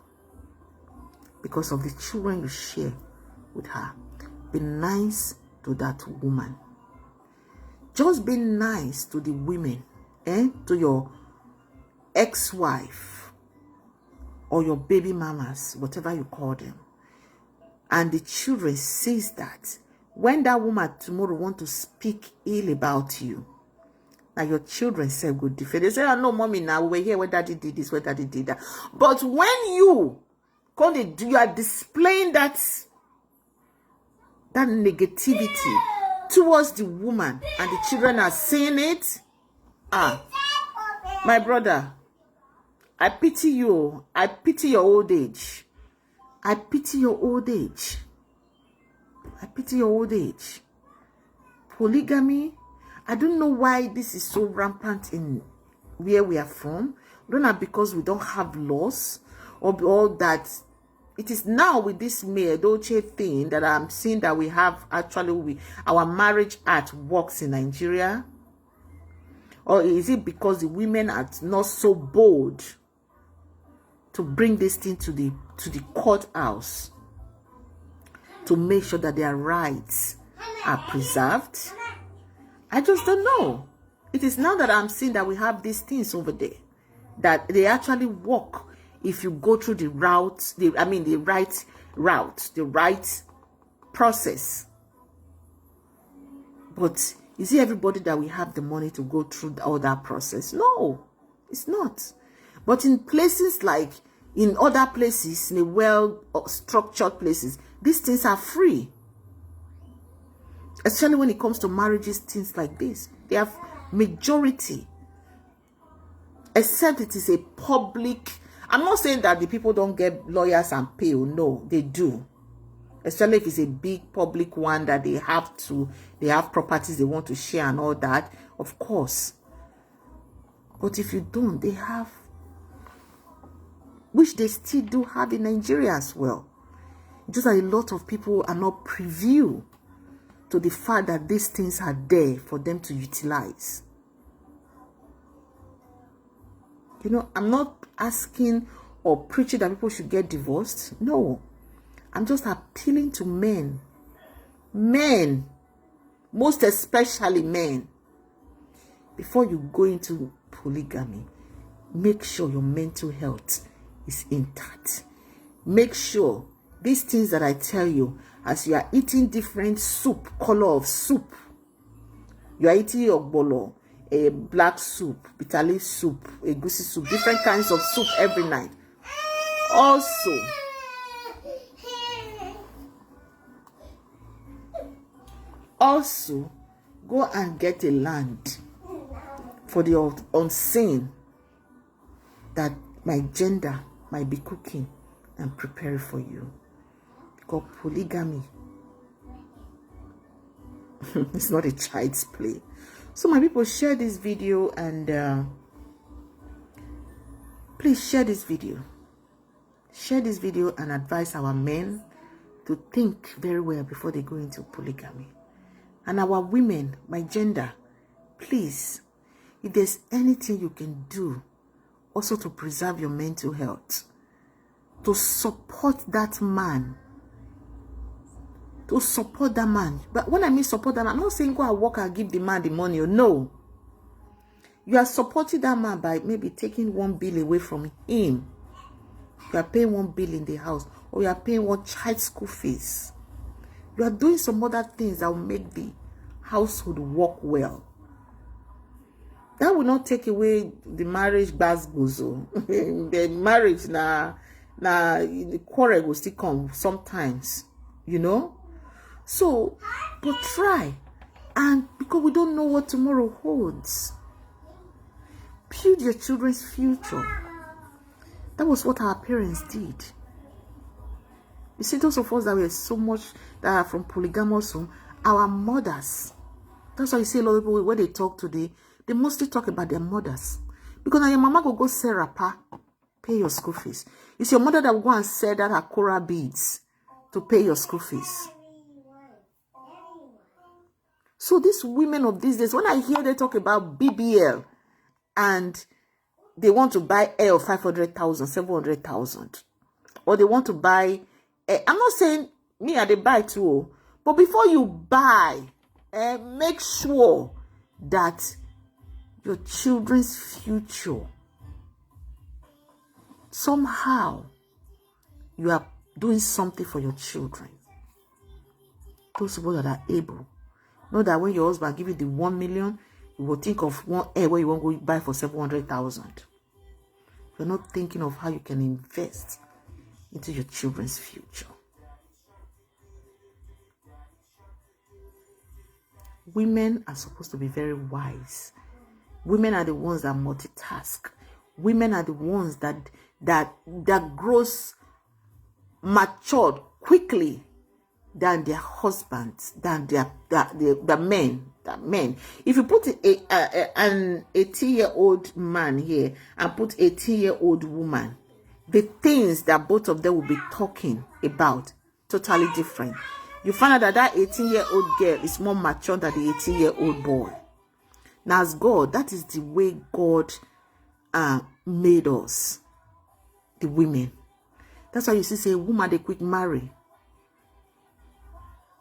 because of the children you share with her. Be nice to that woman. Just be nice to the women, to your ex-wife or your baby mamas, whatever you call them. And the children sees that. When that woman tomorrow want to speak ill about you, now your children say good defend. They say, oh no, mommy, now we were here when daddy did this, when daddy did that. But when you are displaying that negativity towards the woman and the children are seeing it, my brother, I pity you. I pity your old age. I pity your old age. I pity your old age. Polygamy, I don't know why this is so rampant in where we are from. I don't know, because we don't have laws or that it is now with this YUL-EDOCHIE thing that I'm seeing that we have actually our marriage act works in Nigeria. Or is it because the women are not so bold to bring this thing to the courthouse to make sure that their rights are preserved? I just don't know. It is now that I'm seeing that we have these things over there that they actually work if you go through the route, the right route, the right process. But is it everybody that we have the money to go through all that process? No, it's not. But in places like in other places, in the well-structured places, these things are free. Especially when it comes to marriages, things like this. They have majority. Except it is a public. I'm not saying that the people don't get lawyers and pay. No, they do. Especially if it's a big public one that they have properties they want to share and all that. Of course. But if you don't, they have, which they still do have in Nigeria as well. Just that a lot of people are not privy to the fact that these things are there for them to utilize. You know, I'm not asking or preaching that people should get divorced. No. I'm just appealing to men. Men. Most especially men. Before you go into polygamy, make sure your mental health is intact. Make sure these things that I tell you, as you are eating different soup, color of soup, you are eating your bolo, a black soup, bitter leaf soup, a goosey soup, different kinds of soup every night. Also, go and get a land for the unseen that my gender might be cooking and preparing for you. Because polygamy it's not a child's play. So my people, share this video and please share this video. Share this video and advise our men to think very well before they go into polygamy. And our women, my gender, please, if there's anything you can do also to preserve your mental health, to support that man, But when I mean support that man, I'm not saying go and work and give the man the money. No. You are supporting that man by maybe taking 1 bill away from him. You are paying 1 bill in the house, or you are paying 1 child school fees. You are doing some other things that will make the household work well. That will not take away the marriage basgozo. The marriage the quarrel will still come sometimes, you know. So, but try, and because we don't know what tomorrow holds, build your children's future. That was what our parents did. You see, those of us that were so much that are from polygamous home, our mothers. That's why you see a lot of people when they talk today, they mostly talk about their mothers. Because now your mama will go sell wrapper, pay your school fees. It's your mother that will go and sell that Akora beads to pay your school fees. So these women of these days, when I hear they talk about BBL and they want to buy L 500,000, 700,000, or they want to buy, I'm not saying me I they buy too, but before you buy, make sure that your children's future, somehow you are doing something for your children. Those people that are able. Know that when your husband give you the 1 million, you will think of one air where you won't go buy for 700,000. You're not thinking of how you can invest into your children's future. Women are supposed to be very wise. Women are the ones that multitask. Women are the ones that grows matured quickly than their husbands, than the men. If you put an 18-year-old man here and put 18-year-old woman, the things that both of them will be talking about totally different. You find out that 18-year-old girl is more mature than the 18-year-old boy. Now, as God, that is the way God made us, the women. That's why you see, a woman they quick marry.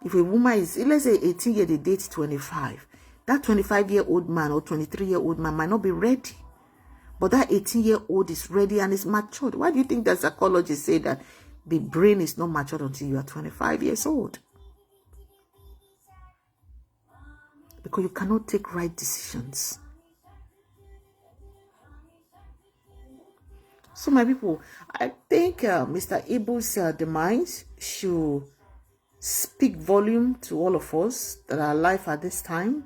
If a woman is, let's say 18 years, they date 25. That 25-year-old man or 23-year-old man might not be ready. But that 18-year-old is ready and is matured. Why do you think that psychologists say that the brain is not matured until you are 25 years old? Because you cannot take right decisions. So my people, I think Mr. Ibu's demise should speak volume to all of us that are alive at this time,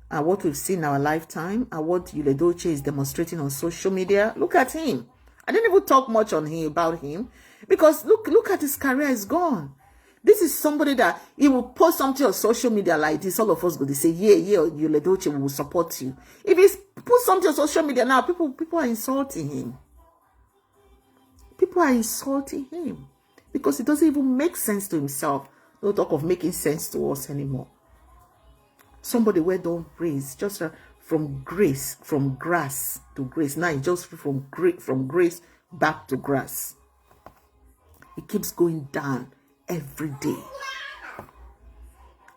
and what we've seen in our lifetime, and what YUL-EDOCHIE is demonstrating on social media. Look at him. I didn't even talk much on him about him, because look at his career is gone. This is somebody that he will post something on social media like this. All of us go to say, yeah, YUL-EDOCHIE will support you. If he put something on social media now, people are insulting him. People are insulting him because it doesn't even make sense to himself. Don't talk of making sense to us anymore. Somebody where don't raise just from grace, from grass to grace. Now it's just from grace back to grass. It keeps going down every day.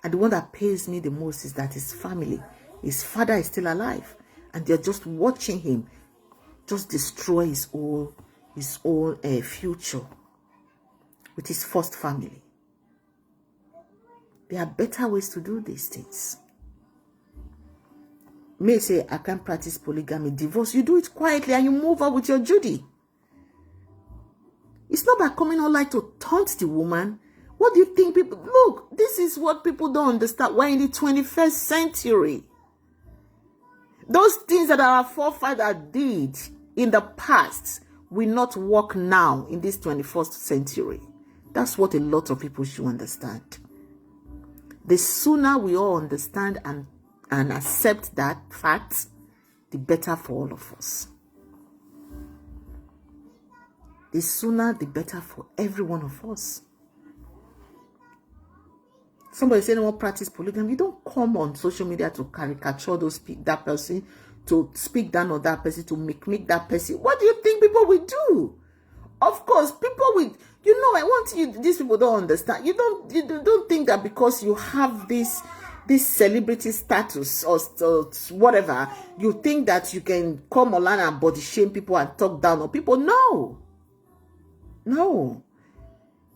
And the one that pays me the most is that his family, his father is still alive, and they're just watching him just destroy his whole future with his first family. There are better ways to do these things. May say, I can't practice polygamy, divorce. You do it quietly and you move on with your Judy. It's not by coming online to taunt the woman. What do you think people... Look, this is what people don't understand. We're in the 21st century. Those things that our forefathers did in the past will not work now in this 21st century. That's what a lot of people should understand. The sooner we all understand and accept that fact, the better for all of us. The sooner, the better for every one of us. Somebody say, no, practice polygamy. You don't come on social media to caricature that person, to speak down on that person, to make that person. What do you think people will do? Of course, people will. You know, I want you. These people don't understand. You don't think that because you have this celebrity status or whatever, you think that you can come online and body shame people and talk down on people. No.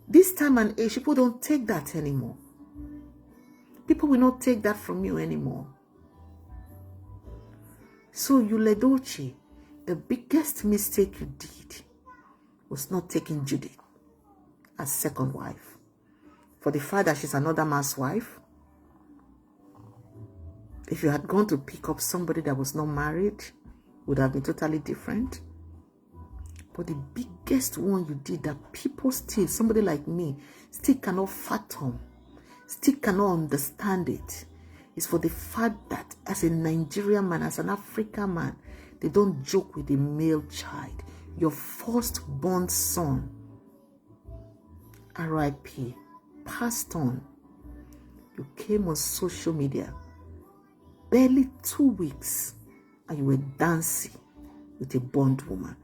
This time and age, people don't take that anymore. People will not take that from you anymore. So YUL-EDOCHIE, the biggest mistake you did was not taking Judy as second wife. For the fact that she's another man's wife. If you had gone to pick up somebody that was not married, would have been totally different. But the biggest one you did that people still, somebody like me, still cannot fathom, still cannot understand it, is for the fact that as a Nigerian man, as an African man, they don't joke with a male child. Your firstborn son, RIP, passed on. You came on social media barely 2 weeks and you were dancing with a bondwoman.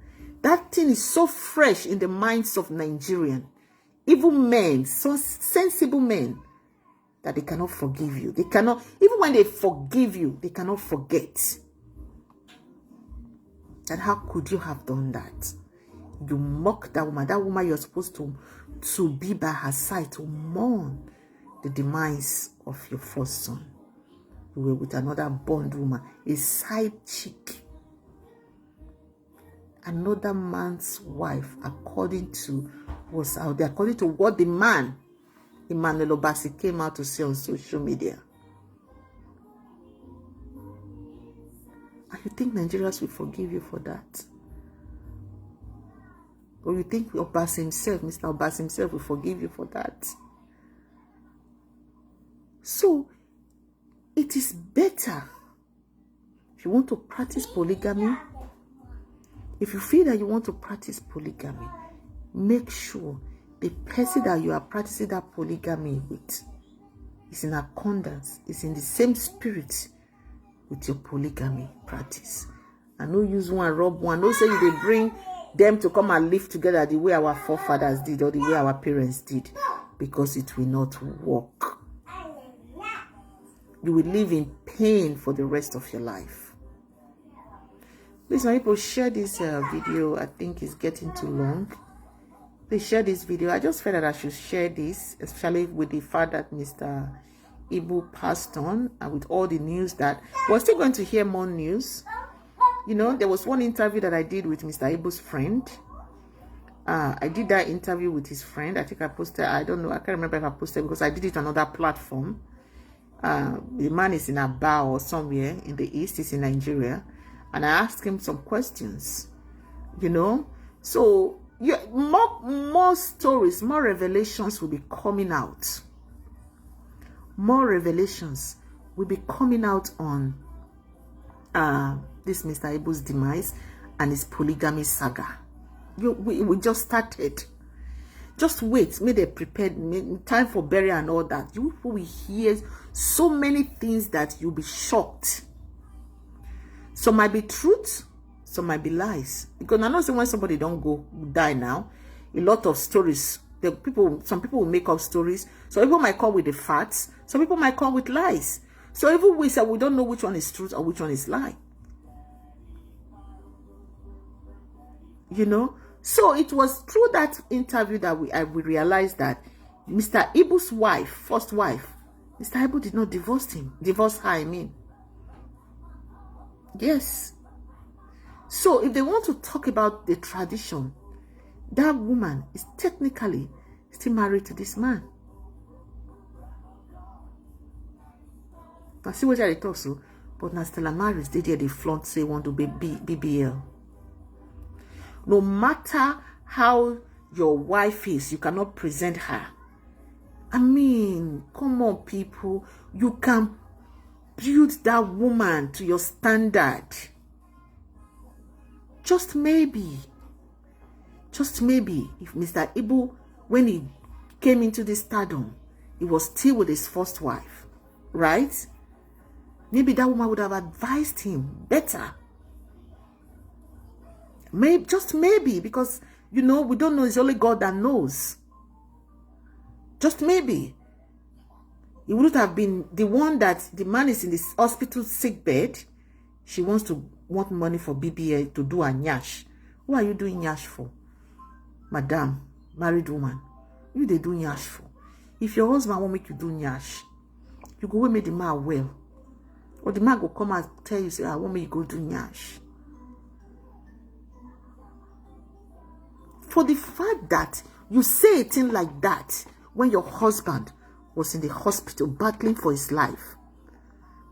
That thing is so fresh in the minds of Nigerians, even men, so sensible men, that they cannot forgive you. They cannot, even when they forgive you, they cannot forget. And how could you have done that? You mock that woman. That woman you're supposed to be by her side, to mourn the demise of your first son. You were with another bondwoman, a side chick. Another man's wife, according to what's out there, according to what the man, Emmanuel Obasi, came out to say on social media. And you think Nigerians will forgive you for that? Or you think Obasi himself, Mr. Obasi himself, will forgive you for that? So, it is better, if you want to practice polygamy, if you feel that you want to practice polygamy, make sure the person that you are practicing that polygamy with is in accordance, is in the same spirit with your polygamy practice. And no use one, rob one. No say they bring them to come and live together the way our forefathers did or the way our parents did, because it will not work. You will live in pain for the rest of your life. Please, my people, share this video. I think it's getting too long. Please share this video. I just felt that I should share this, especially with the fact that Mr. Ibu passed on, and with all the news that we're still going to hear more news. You know, there was one interview that I did with Mr. Ibu's friend. I did that interview with his friend. I think I posted, I don't know, I can't remember if I posted, because I did it on another platform. The man is in Aba or somewhere in the east, he's in Nigeria, and I asked him some questions, you know. So yeah, more stories, more revelations will be coming out. More revelations will be coming out on this Mr. Ibu's demise and his polygamy saga. We just started. Just wait, may they prepared, time for burial and all that. You will hear so many things that you'll be shocked. Some might be truth, some might be lies. Because I know when somebody don't die now, a lot of stories, some people will make up stories. Some people might come with the facts, some people might come with lies. So even we say we don't know which one is truth or which one is lie. You know? So it was through that interview that we realized that Mr. Ibu's wife, first wife, Mr. Ibu did not divorce her, I mean. Yes. So if they want to talk about the tradition, that woman is technically still married to this man. Now see what I talk so, but now Stella marriage, they flaunt say want to be BBL. No matter how your wife is, you cannot present her. I mean, come on, people. You can build that woman to your standard. Just maybe, if Mr. Ibu, when he came into this stardom, he was still with his first wife, right? Maybe that woman would have advised him better. Maybe, just maybe, because, you know, we don't know. It's only God that knows. Just maybe. It wouldn't have been the one that the man is in this hospital sick bed. She want money for BBA to do a nyash. Who are you doing nyash for? Madam, married woman. You they do nyash for. If your husband won't make you do nyash, you go make the man well. Or the man go come and tell you, say, I want me to go do nyash. For the fact that you say a thing like that when your husband was in the hospital battling for his life,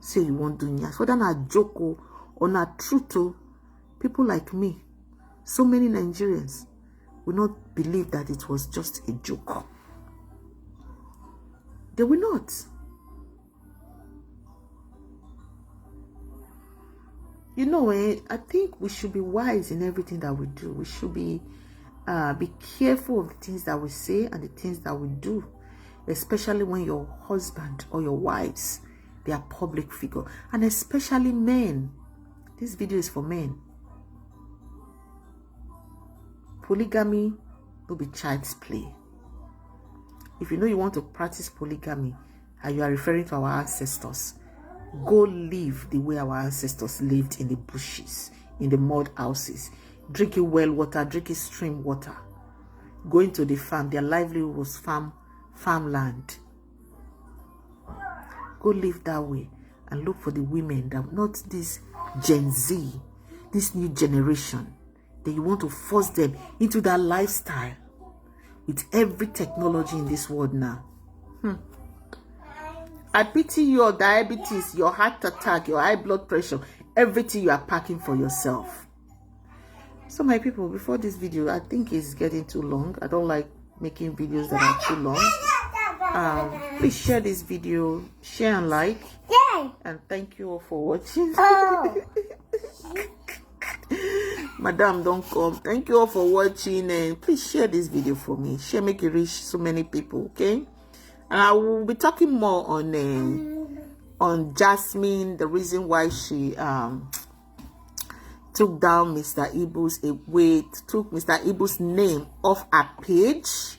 say you won't do nyash. Whether not joke or not truth, people like me, so many Nigerians, will not believe that it was just a joke. They will not. You know, I think we should be wise in everything that we do. We should be careful of the things that we say and the things that we do, especially when your husband or your wives, They are public figure, and especially men. This video is for men. Polygamy will be child's play. If you know you want to practice polygamy and you are referring to our ancestors, go live the way our ancestors lived in the bushes, in the mud houses, drinking well water, drinking stream water, going to the farm. Their livelihood was farmland. Go live that way and look for the women that, not this Gen Z, this new generation, that you want to force them into that lifestyle with every technology in this world now. I pity your diabetes, your heart attack, your high blood pressure, everything you are packing for yourself. So my people, before this video, I think it's getting too long. I don't like making videos that are too long. Please share this video, share and like, and thank you all for watching. Madam, don't come. Thank you all for watching, and please share this video for me. Share, make it reach so many people, okay? And I will be talking more on Jasmine, the reason why she took down Mr. Ibu's took Mr. Ibu's name off her page,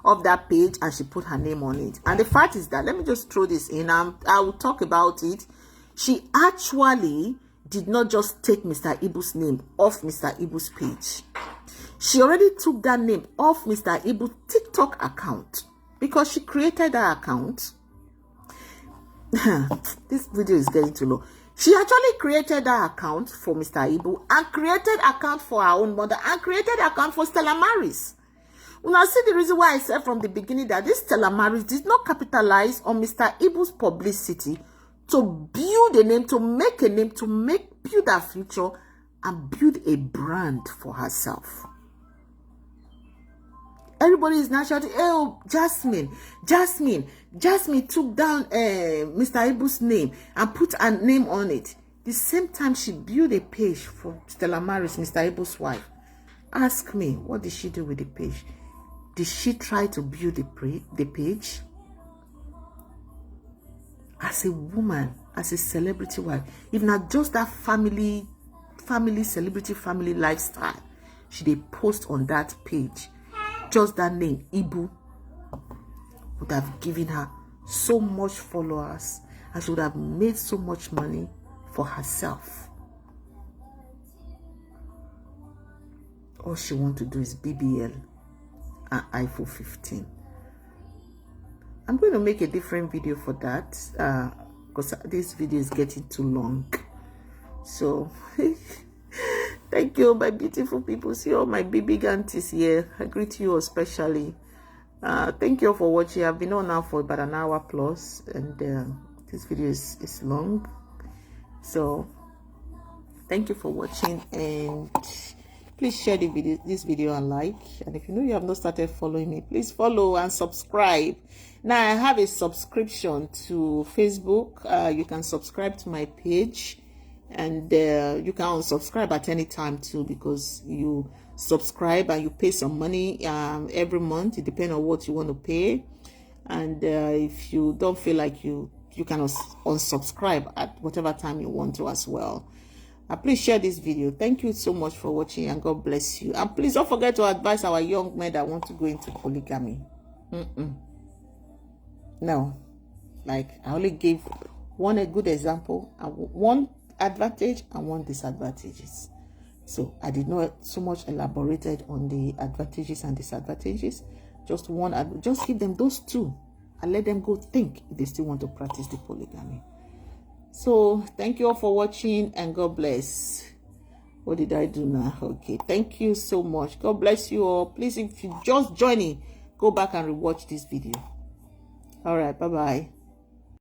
of that page, and she put her name on it. And the fact is that, let me just throw this in, I will talk about it. She actually did not just take Mr. Ibu's name off Mr. Ibu's page. She already took that name off Mr. Ibu's TikTok account, because she created that account. This video is getting too long. She actually created that account for Mr. Ibu, and created account for her own mother, and created account for Stella Maris. Now, see the reason why I said from the beginning that this Stella Maris did not capitalize on Mr. Ibu's publicity to build a name, to make a name, build her future, and build a brand for herself. Everybody is now shouting, oh, Jasmine took down Mr. Ibu's name and put a name on it. The same time she built a page for Stella Maris, Mr. Ibu's wife. Ask me, what did she do with the page? Did she try to build the page? As a woman, as a celebrity wife, if not just that family celebrity family lifestyle, she did post on that page. Just that name, Ibu, would have given her so much followers, and she would have made so much money for herself. All she wants to do is BBL and iPhone 15. I'm going to make a different video for that, because this video is getting too long. So thank you, my beautiful people. See all my big aunties here. I greet you especially. Thank you for watching. I've been on now for about an hour plus, and this video is long. So thank you for watching, and please share this video and like. And if you know you have not started following me, please follow and subscribe. Now I have a subscription to Facebook. You can subscribe to my page, and you can unsubscribe at any time too, because you subscribe and you pay some money every month. It depends on what you want to pay, and if you don't feel like you can unsubscribe at whatever time you want to as well. Please share this video. Thank you so much for watching, and God bless you. And please don't forget to advise our young men that want to go into polygamy. No, like I only gave one a good example, and one advantage and one disadvantages. So I did not so much elaborated on the advantages and disadvantages. Just give them those two and let them go think if they still want to practice the polygamy. So thank you all for watching, and God bless. What did I do now? Okay, thank you so much. God bless you all. Please, if you just joining, go back and rewatch this video. All right, bye-bye.